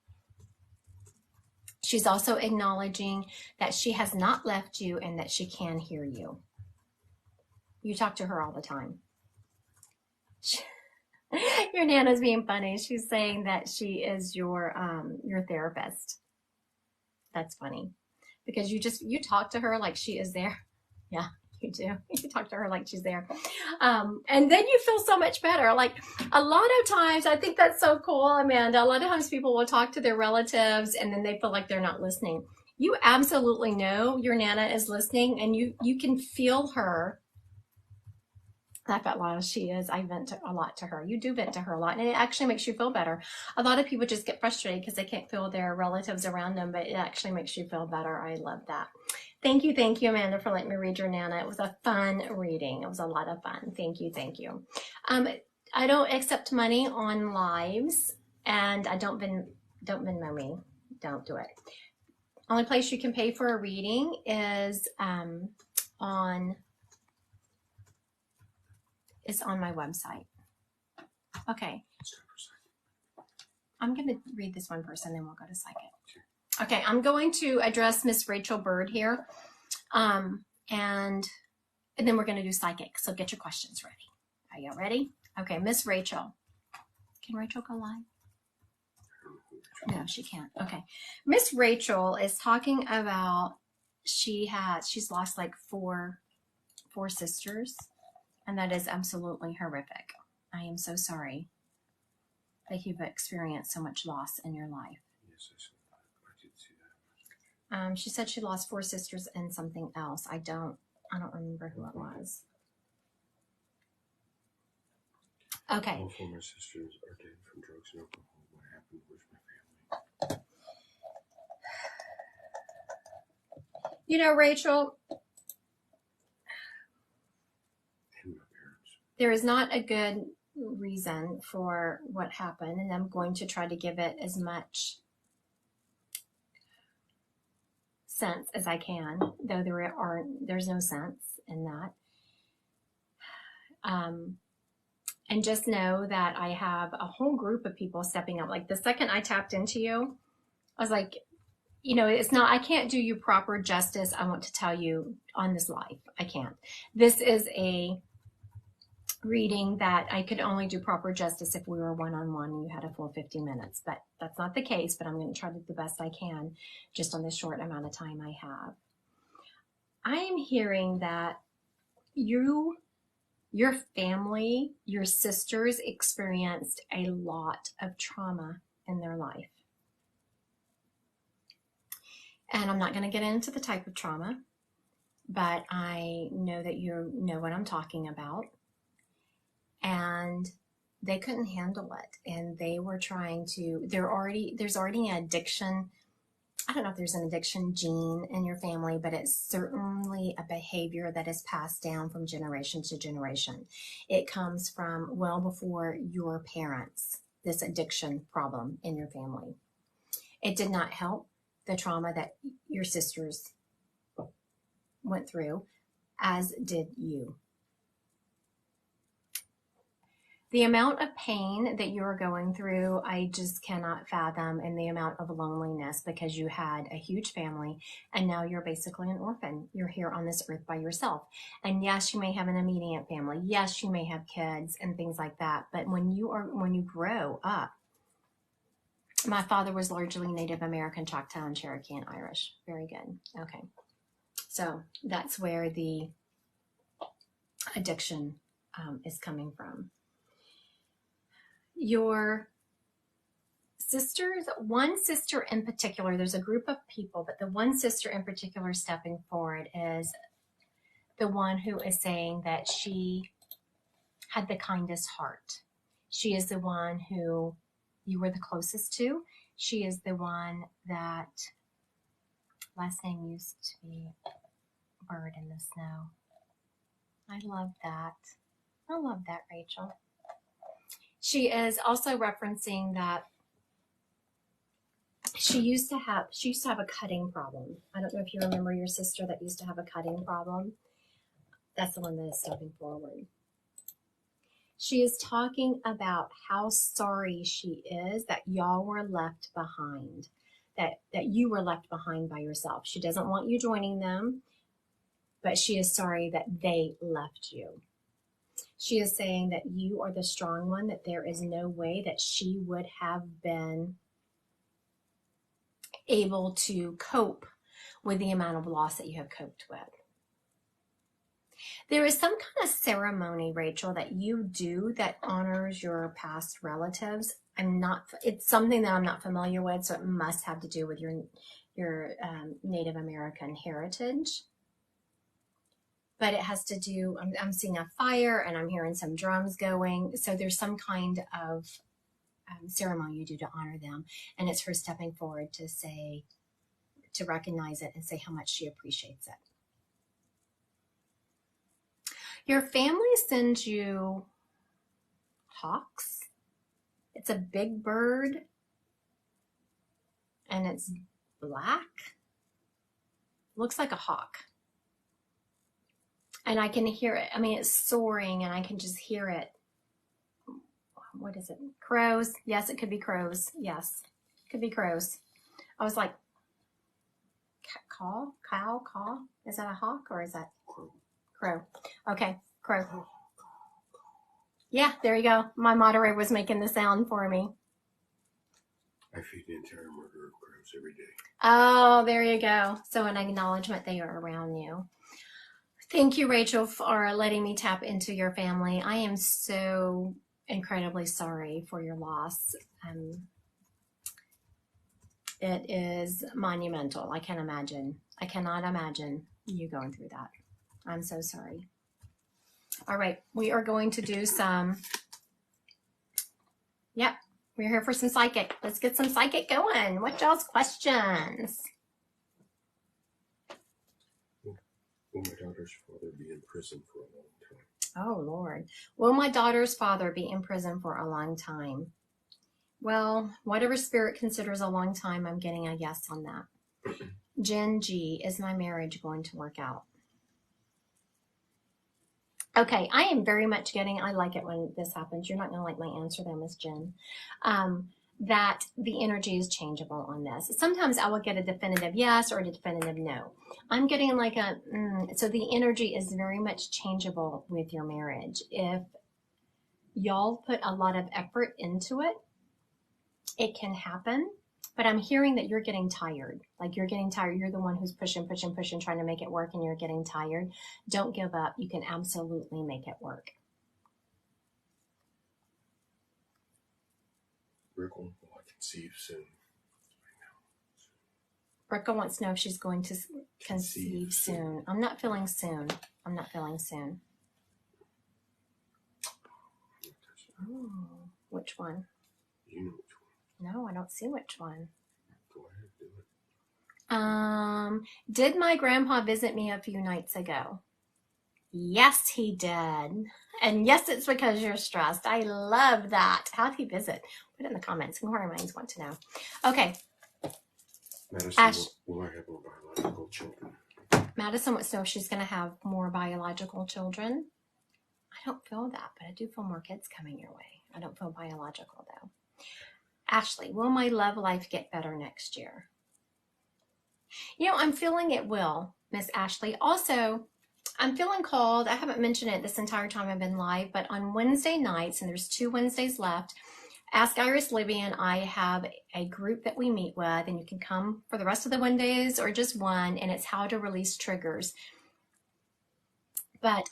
A: She's also acknowledging that she has not left you and that she can hear you. You talk to her all the time. Your Nana's being funny. She's saying that she is your therapist. That's funny because you talk to her like she is there. Yeah, you do. You talk to her like she's there. And then you feel so much better. Like a lot of times, I think that's so cool, Amanda. A lot of times people will talk to their relatives and then they feel like they're not listening. You absolutely know your Nana is listening and you can feel her. Laugh out loud, she is. I vent a lot to her. You do vent to her a lot, and it actually makes you feel better. A lot of people just get frustrated because they can't feel their relatives around them, but it actually makes you feel better. I love that. Thank you, Amanda, for letting me read your Nana. It was a fun reading. It was a lot of fun. Thank you. I don't accept money on lives, and I don't Venmo me. Don't do it. Only place you can pay for a reading is on my website. Okay. I'm going to read this one person, then we'll go to psychic. Okay, I'm going to address Miss Rachel Bird here. And then we're going to do psychic. So get your questions ready. Are you ready? Okay, Miss Rachel. Can Rachel go live? No, she can't. Okay. Miss Rachel is talking about she's lost like four sisters. And that is absolutely horrific. I am so sorry that you've experienced so much loss in your life.
B: Yes, I did see that.
A: She said she lost 4 sisters and something else. I don't remember who it was. Okay.
B: All 4 of my sisters are dead from drugs and alcohol. What happened? Where's my family?
A: You know, Rachel, there is not a good reason for what happened, and I'm going to try to give it as much sense as I can, though there's no sense in that. And just know that I have a whole group of people stepping up. Like the second I tapped into you, I was like, it's not, I can't do you proper justice. I want to tell you on this live. I can't. This is a reading that I could only do proper justice if we were one-on-one and you had a full 50 minutes, but that's not the case. But I'm going to try to do the best I can just on this short amount of time I have. I am hearing that your family, your sisters experienced a lot of trauma in their life. And I'm not going to get into the type of trauma, but I know that you know what I'm talking about. And they couldn't handle it. And they were trying to, there's already an addiction. I don't know if there's an addiction gene in your family, but it's certainly a behavior that is passed down from generation to generation. It comes from well before your parents, this addiction problem in your family. It did not help the trauma that your sisters went through, as did you. The amount of pain that you're going through, I just cannot fathom, and the amount of loneliness because you had a huge family and now you're basically an orphan. You're here on this earth by yourself. And yes, you may have an immediate family. Yes, you may have kids and things like that. But when you grow up, my father was largely Native American, Choctaw, and Cherokee, and Irish. Very good. Okay. So that's where the addiction is coming from. Your sisters, one sister in particular, there's a group of people, but the one sister in particular stepping forward is the one who is saying that she had the kindest heart. She is the one who you were the closest to. She is the one that, last name used to be Bird in the Snow. I love that. I love that, Rachel. She is also referencing that she used to have a cutting problem. I don't know if you remember your sister that used to have a cutting problem. That's the one that is stepping forward. She is talking about how sorry she is that y'all were left behind, that you were left behind by yourself. She doesn't want you joining them, but she is sorry that they left you. She is saying that you are the strong one, that there is no way that she would have been able to cope with the amount of loss that you have coped with. There is some kind of ceremony, Rachel, that you do that honors your past relatives. It's something that I'm not familiar with, so it must have to do with your Native American heritage. But it has to do, I'm seeing a fire and I'm hearing some drums going. So there's some kind of ceremony you do to honor them. And it's her stepping forward to recognize it and say how much she appreciates it. Your family sends you hawks. It's a big bird and it's black. Looks like a hawk. And I can hear it. I mean, it's soaring and I can just hear it. What is it? Crows. Yes, it could be crows. Yes, it could be crows. I was like, caw? Is that a hawk or is that crow? Okay, crow. Yeah, there you go. My moderator was making the sound for me.
B: I feed the entire murder of crows every day.
A: Oh, there you go. So an acknowledgement they are around you. Thank you, Rachel, for letting me tap into your family. I am so incredibly sorry for your loss. It is monumental. I cannot imagine you going through that. I'm so sorry. All right, we are going to do some, we're here for some psychic. Let's get some psychic going. What y'all's questions?
B: Will my daughter's father be in prison for a long time?
A: Oh, Lord. Will my daughter's father be in prison for a long time? Well, whatever spirit considers a long time, I'm getting a yes on that. Jen G, is my marriage going to work out? Okay, I am very much getting, I like it when this happens. You're not going to like my answer there, Miss Jen. that the energy is changeable on this. Sometimes I will get a definitive yes or a definitive no. I'm getting like a, so the energy is very much changeable with your marriage. If y'all put a lot of effort into it, it can happen. But I'm hearing that you're getting tired. Like you're getting tired. You're the one who's pushing, trying to make it work, and you're getting tired. Don't give up. You can absolutely make it work.
B: Rickle will I conceive soon.
A: Rickle wants to know if she's going to conceive soon. I'm not feeling soon. I'm not feeling soon. Oh, which one?
B: You know which one.
A: No, I don't see which one.
B: Go ahead, do it.
A: Did my grandpa visit me a few nights ago? Yes, he did. And yes, it's because you're stressed. I love that. How did he visit? Put it in the comments. Inquiry minds want to know. Okay.
B: Madison, will I have more biological children?
A: Madison wants to know if she's going to have more biological children. I don't feel that, but I do feel more kids coming your way. I don't feel biological, though. Ashley, will my love life get better next year? You know, I'm feeling it will, Miss Ashley. Also, I'm feeling called. I haven't mentioned it this entire time I've been live, but on Wednesday nights, and there's 2 Wednesdays left, Ask Iris Libby and I have a group that we meet with, and you can come for the rest of the Wednesdays or just one, and it's how to release triggers. But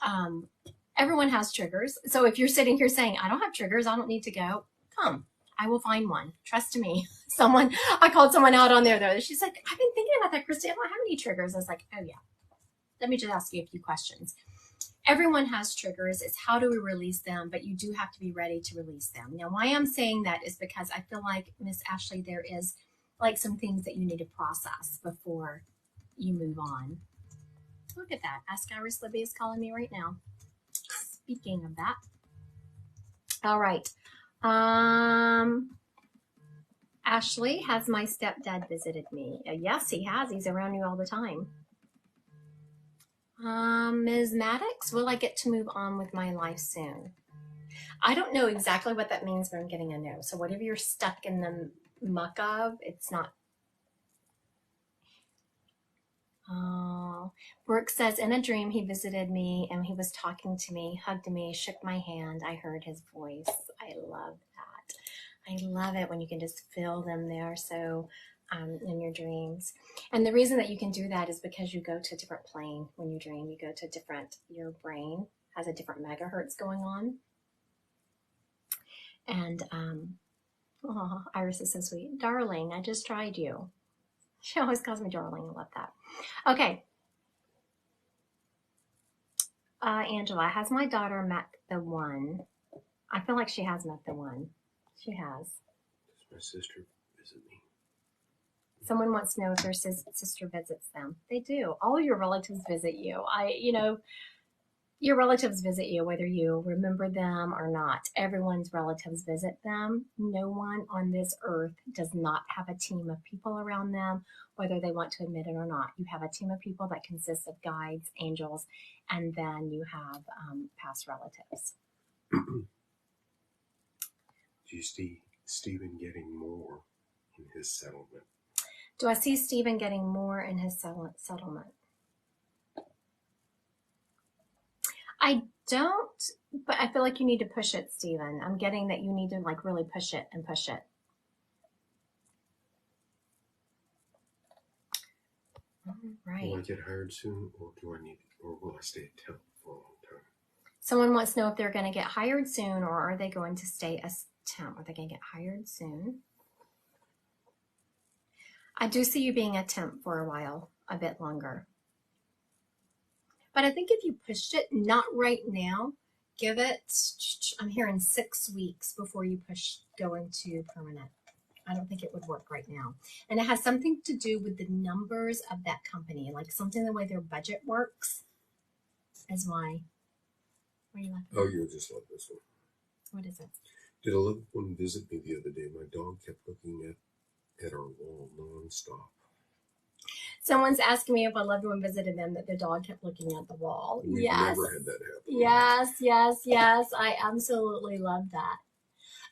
A: everyone has triggers. So if you're sitting here saying, I don't have triggers, I don't need to go, come. I will find one. Trust me. I called someone out on there though. She's like, I've been thinking about that, Christy. I don't have any triggers. I was like, oh yeah. Let me just ask you a few questions. Everyone has triggers. It's how do we release them, but you do have to be ready to release them. Now, why I'm saying that is because I feel like, Miss Ashley, there is like some things that you need to process before you move on. Look at that. Ask Iris Libby is calling me right now. Speaking of that. All right. Ashley, has my stepdad visited me? Yes, he has. He's around you all the time. Ms. Maddox, will I get to move on with my life soon? I don't know exactly what that means, but I'm getting a no. So whatever you're stuck in the muck of, it's not. Oh, Brooke says, in a dream, he visited me and he was talking to me, hugged me, shook my hand. I heard his voice. I love that. I love it when you can just feel them there. So in your dreams. And the reason that you can do that is because you go to a different plane when you dream. You go to a different, your brain has a different megahertz going on. And oh, Iris is so sweet. Darling, I just tried you. She always calls me darling. I love that. Okay. Angela, has my daughter met the one? I feel like she has met the one. She has.
B: Does my sister visit me?
A: Someone wants to know if their sister visits them. They do. All your relatives visit you. Your relatives visit you, whether you remember them or not. Everyone's relatives visit them. No one on this earth does not have a team of people around them, whether they want to admit it or not. You have a team of people that consists of guides, angels, and then you have past relatives.
B: Do you see Stephen getting more in his settlement?
A: Do I see Stephen getting more in his settlement? I don't, but I feel like you need to push it, Stephen. I'm getting that you need to like really push it and push it. All right.
B: Will I get hired soon, or will I stay at temp for a long time?
A: Someone wants to know if they're going to get hired soon, or are they going to stay as temp? Are they going to get hired soon? I do see you being a temp for a while, a bit longer. But I think if you pushed it, not right now, give it, I'm hearing 6 weeks before you go into permanent. I don't think it would work right now. And it has something to do with the numbers of that company, like something the way their budget works is why. What are you laughing at?
B: Oh, you'll just love this one.
A: What is it?
B: Did a loved one visit me the other day? My dog kept looking at our wall nonstop.
A: Someone's asking me if a loved one visited them, that their dog kept looking at the wall.
B: We've
A: yes.
B: never had that happen.
A: Yes. I absolutely love that.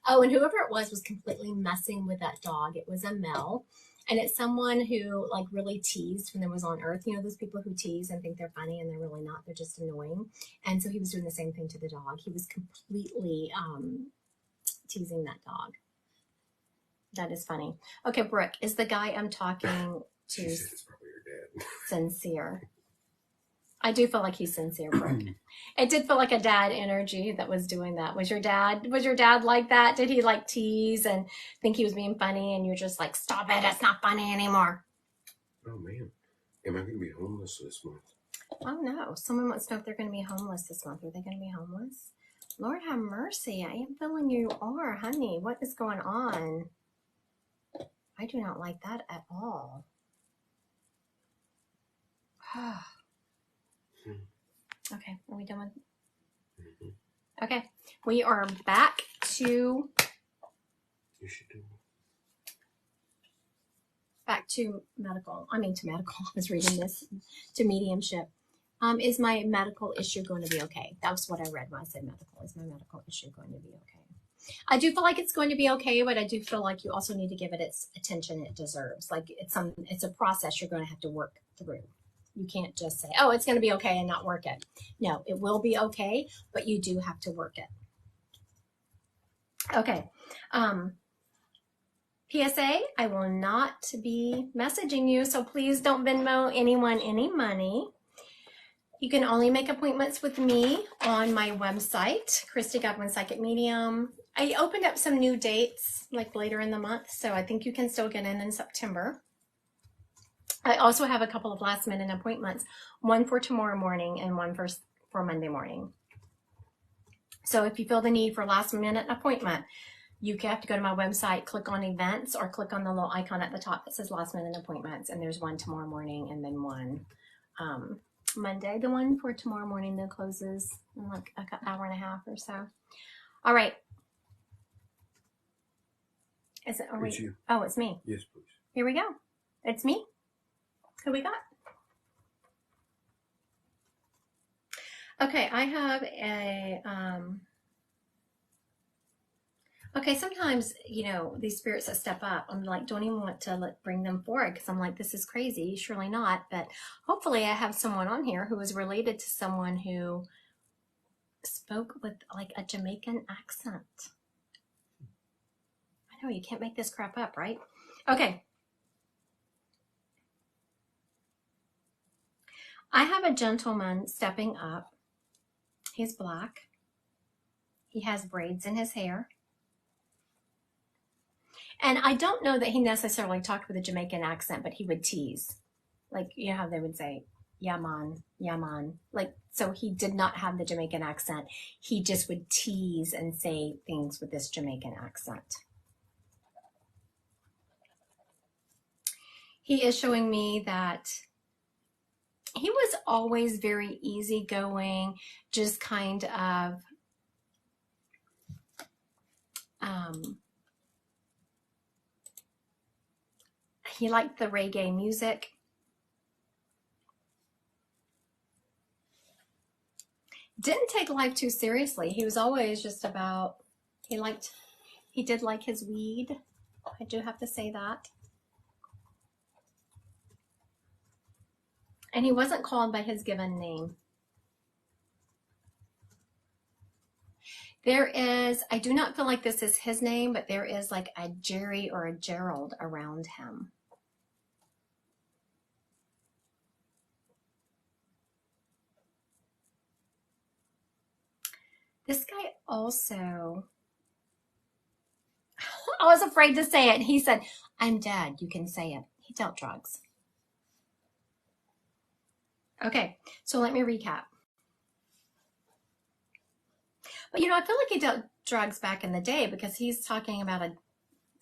A: Oh, and whoever it was completely messing with that dog. It was a male. And it's someone who like really teased when there was on Earth. You know, those people who tease and think they're funny and they're really not. They're just annoying. And so he was doing the same thing to the dog. He was completely teasing that dog. That is funny. Okay, Brooke, is the guy I'm talking to
B: It's probably your dad.
A: sincere? I do feel like he's sincere, Brooke. It did feel like a dad energy that was doing that. Was your dad like that? Did he like tease and think he was being funny and you're just like, stop it, it's not funny anymore?
B: Oh man. Am I gonna be homeless this month?
A: Oh no. Someone wants to know if they're gonna be homeless this month. Are they gonna be homeless? Lord have mercy. I am feeling you are, honey. What is going on? I do not like that at all. Okay, are we done with?
B: Mm-hmm.
A: Okay, we are back to.
B: You should do.
A: Back to medical. I mean, to medical. I was reading this to mediumship. Is my medical issue going to be okay? That was what I read when I said medical. Is my medical issue going to be okay? I do feel like it's going to be okay, but I do feel like you also need to give it its attention it deserves. Like it's a process you're going to have to work through. You can't just say, oh, it's going to be okay and not work it. No, it will be okay, but you do have to work it. Okay. PSA, I will not be messaging you, so please don't Venmo anyone any money. You can only make appointments with me on my website, Christy Godwin Psychic Medium. I opened up some new dates like later in the month, so I think you can still get in September. I also have a couple of last minute appointments, one for tomorrow morning and one for Monday morning. So if you feel the need for last minute appointment, you have to go to my website, click on events, or click on the little icon at the top that says last minute appointments. And there's one tomorrow morning and then one Monday. The one for tomorrow morning that closes in like an hour and a half or so. All right. Is it?
B: It's you.
A: Oh, it's me.
B: Yes, please.
A: Here we go. It's me. Who we got? Okay, I have a okay, sometimes, you know, these spirits that step up, I'm like, don't even want to bring them forward because I'm like, this is crazy. Surely not. But hopefully I have someone on here who is related to someone who spoke with like a Jamaican accent. I know, you can't make this crap up, right? Okay. I have a gentleman stepping up. He's black. He has braids in his hair. And I don't know that he necessarily talked with a Jamaican accent, but he would tease. Like, you know how they would say, yaman, yaman. Like, so he did not have the Jamaican accent. He just would tease and say things with this Jamaican accent. He is showing me that he was always very easygoing, just kind of he liked the reggae music. Didn't take life too seriously. He was always just about, he did like his weed. I do have to say that. And he wasn't called by his given name. There is, I do not feel like this is his name, but there is like a Jerry or a Gerald around him. This guy also, I was afraid to say it. He said, I'm dead. You can say it. He dealt drugs. Okay, so let me recap. But, you know, I feel like he dealt drugs back in the day because he's talking about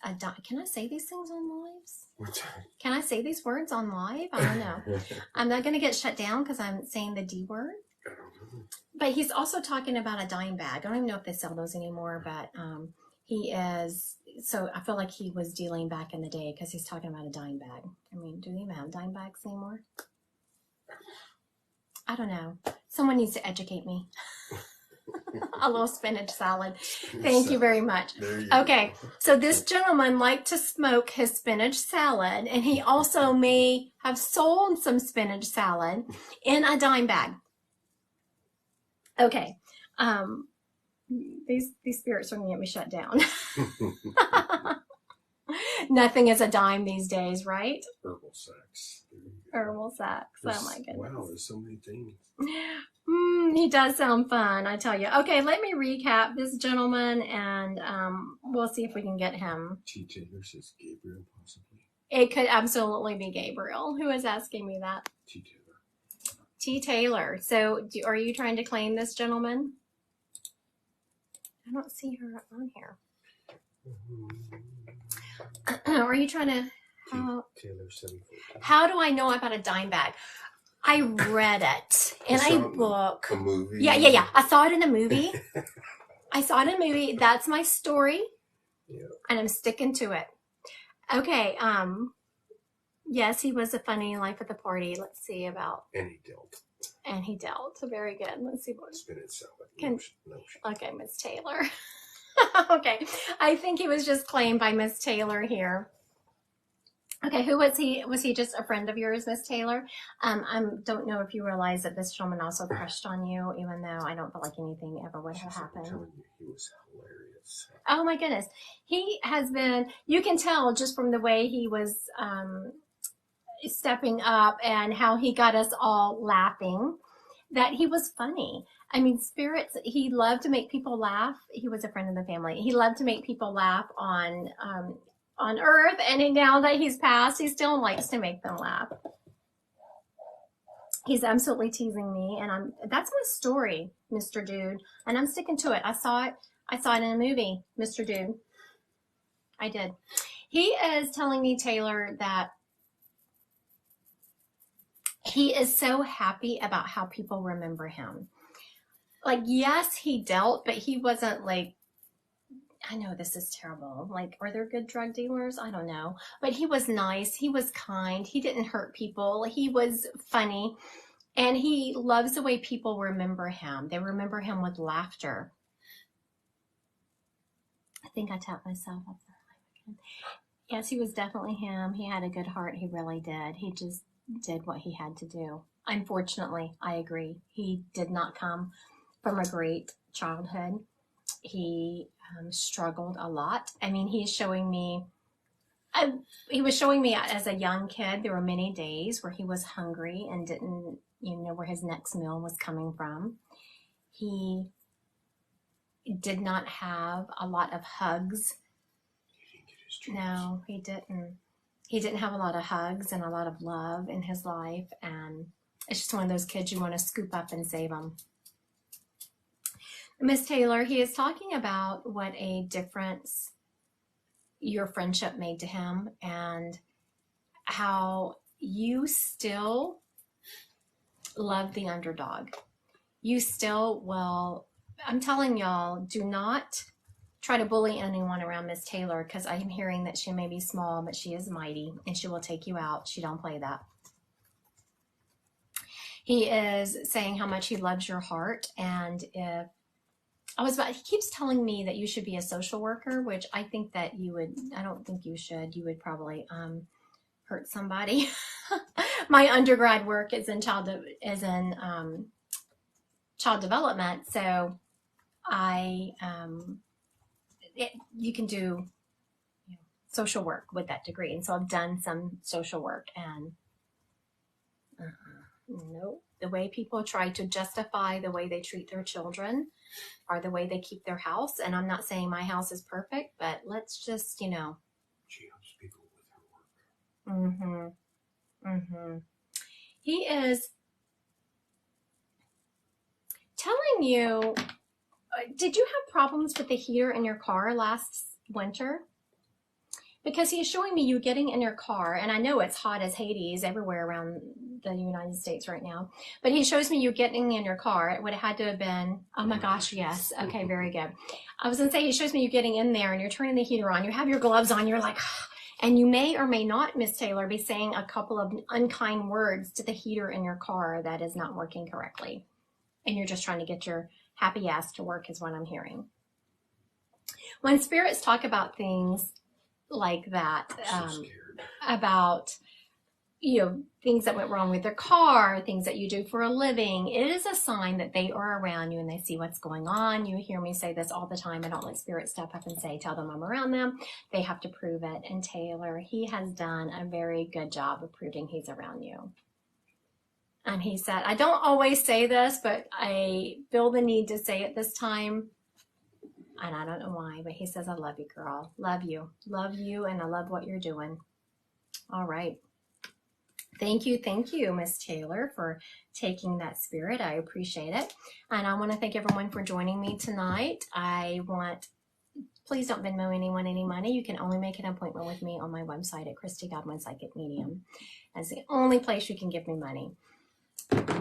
A: can I say these things on lives?
B: What's that?
A: Can I say these words on live? I don't know. I'm not going to get shut down because I'm saying the D word.
B: I don't know.
A: But he's also talking about a dime bag. I don't even know if they sell those anymore, but he is. So I feel like he was dealing back in the day because he's talking about a dime bag. I mean, do they even have dime bags anymore? I don't know. Someone needs to educate me. A little spinach salad. Thank you very much.
B: There you
A: Okay,
B: go.
A: so this gentleman liked to smoke his spinach salad, and he also may have sold some spinach salad in a dime bag. Okay, these spirits are going to get me shut down. Nothing is a dime these days, right?
B: Herbal sex. There you go.
A: Herbal sex. Oh my goodness.
B: Wow, there's so many things.
A: He does sound fun, I tell you. Okay, let me recap this gentleman, and we'll see if we can get him.
B: T. Taylor says Gabriel, possibly.
A: It could absolutely be Gabriel. Who is asking me that?
B: T. Taylor.
A: T. Taylor. So, are you trying to claim this gentleman? I don't see her on here. Are you trying to?
B: Taylor 714.
A: How do I know about a dime bag? I read it in a book.
B: A movie?
A: Yeah. I saw it in a movie. That's my story.
B: Yeah.
A: And I'm sticking to it. Okay. Yes, he was a funny life at the party. Let's see about.
B: And he dealt.
A: Very good. Let's see what.
B: Spinach salad. No.
A: Okay, Miss Taylor. Okay. I think he was just claimed by Miss Taylor here. Okay, who was he? Was he just a friend of yours, Miss Taylor? I don't know if you realize that this gentleman also crushed on you, even though I don't feel like anything ever would have happened.
B: I'm telling you, he was hilarious.
A: Oh my goodness. He has been, you can tell just from the way he was stepping up and how he got us all laughing, that he was funny. I mean, spirits, he loved to make people laugh. He was a friend of the family. He loved to make people laugh on Earth, and now that he's passed, he still likes to make them laugh. He's absolutely teasing me, and that's my story, Mr. Dude, and I'm sticking to it. I saw it in a movie, Mr. Dude. I did. He is telling me, Taylor, that he is so happy about how people remember him. Like, yes, he dealt, but he wasn't like, I know this is terrible. Like, are there good drug dealers? I don't know. But he was nice. He was kind. He didn't hurt people. He was funny. And he loves the way people remember him. They remember him with laughter. I think I tapped myself up there. Yes, he was definitely him. He had a good heart. He really did. He just did what he had to do. Unfortunately, I agree. He did not come from a great childhood. He struggled a lot. I mean, he was showing me as a young kid, there were many days where he was hungry and didn't, know where his next meal was coming from. He did not have a lot of hugs. No, he didn't. He didn't have a lot of hugs and a lot of love in his life. And it's just one of those kids you want to scoop up and save them. Miss Taylor, he is talking about what a difference your friendship made to him and how you still love the underdog. You still will, I'm telling y'all, do not try to bully anyone around Miss Taylor, because I'm hearing that she may be small, but she is mighty and she will take you out. She don't play that. He is saying how much he loves your heart, and if he keeps telling me that you should be a social worker, which I think that I don't think you should. You would probably hurt somebody. My undergrad work is in child development, so you can do social work with that degree. And so I've done some social work, and no, the way people try to justify the way they treat their children or the way they keep their house. And I'm not saying my house is perfect, but let's just,
B: She helps people with her work.
A: He is telling you, did you have problems with the heater in your car last winter? Because he's showing me you getting in your car, and I know it's hot as Hades everywhere around the United States right now, but he shows me you getting in your car. It would have had to have been, oh my gosh, yes. Okay, very good. I was going to say, he shows me you getting in there and you're turning the heater on. You have your gloves on. You're like, and you may or may not, Miss Taylor, be saying a couple of unkind words to the heater in your car that is not working correctly. And you're just trying to get your happy ass to work is what I'm hearing. When spirits talk about things like that,
B: I'm so scared.
A: about, you know, things that went wrong with their car, things that you do for a living, it is a sign that they are around you and they see what's going on. You hear me say this all the time. I don't let spirits step up and say, tell them I'm around them. They have to prove it. And Taylor, he has done a very good job of proving he's around you. And he said, I don't always say this, but I feel the need to say it this time. And I don't know why, but he says, I love you, girl. Love you, and I love what you're doing. All right. Thank you, Miss Taylor, for taking that spirit. I appreciate it. And I want to thank everyone for joining me tonight. Please don't Venmo anyone any money. You can only make an appointment with me on my website at Christy Godwin Psychic Medium. That's the only place you can give me money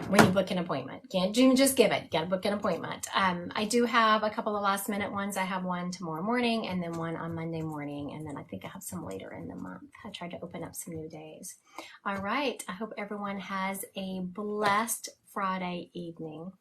A: when you book an appointment. Can't just give it. You got to book an appointment. I do have a couple of last minute ones. I have one tomorrow morning and then one on Monday morning. And then I think I have some later in the month. I tried to open up some new days. All right. I hope everyone has a blessed Friday evening.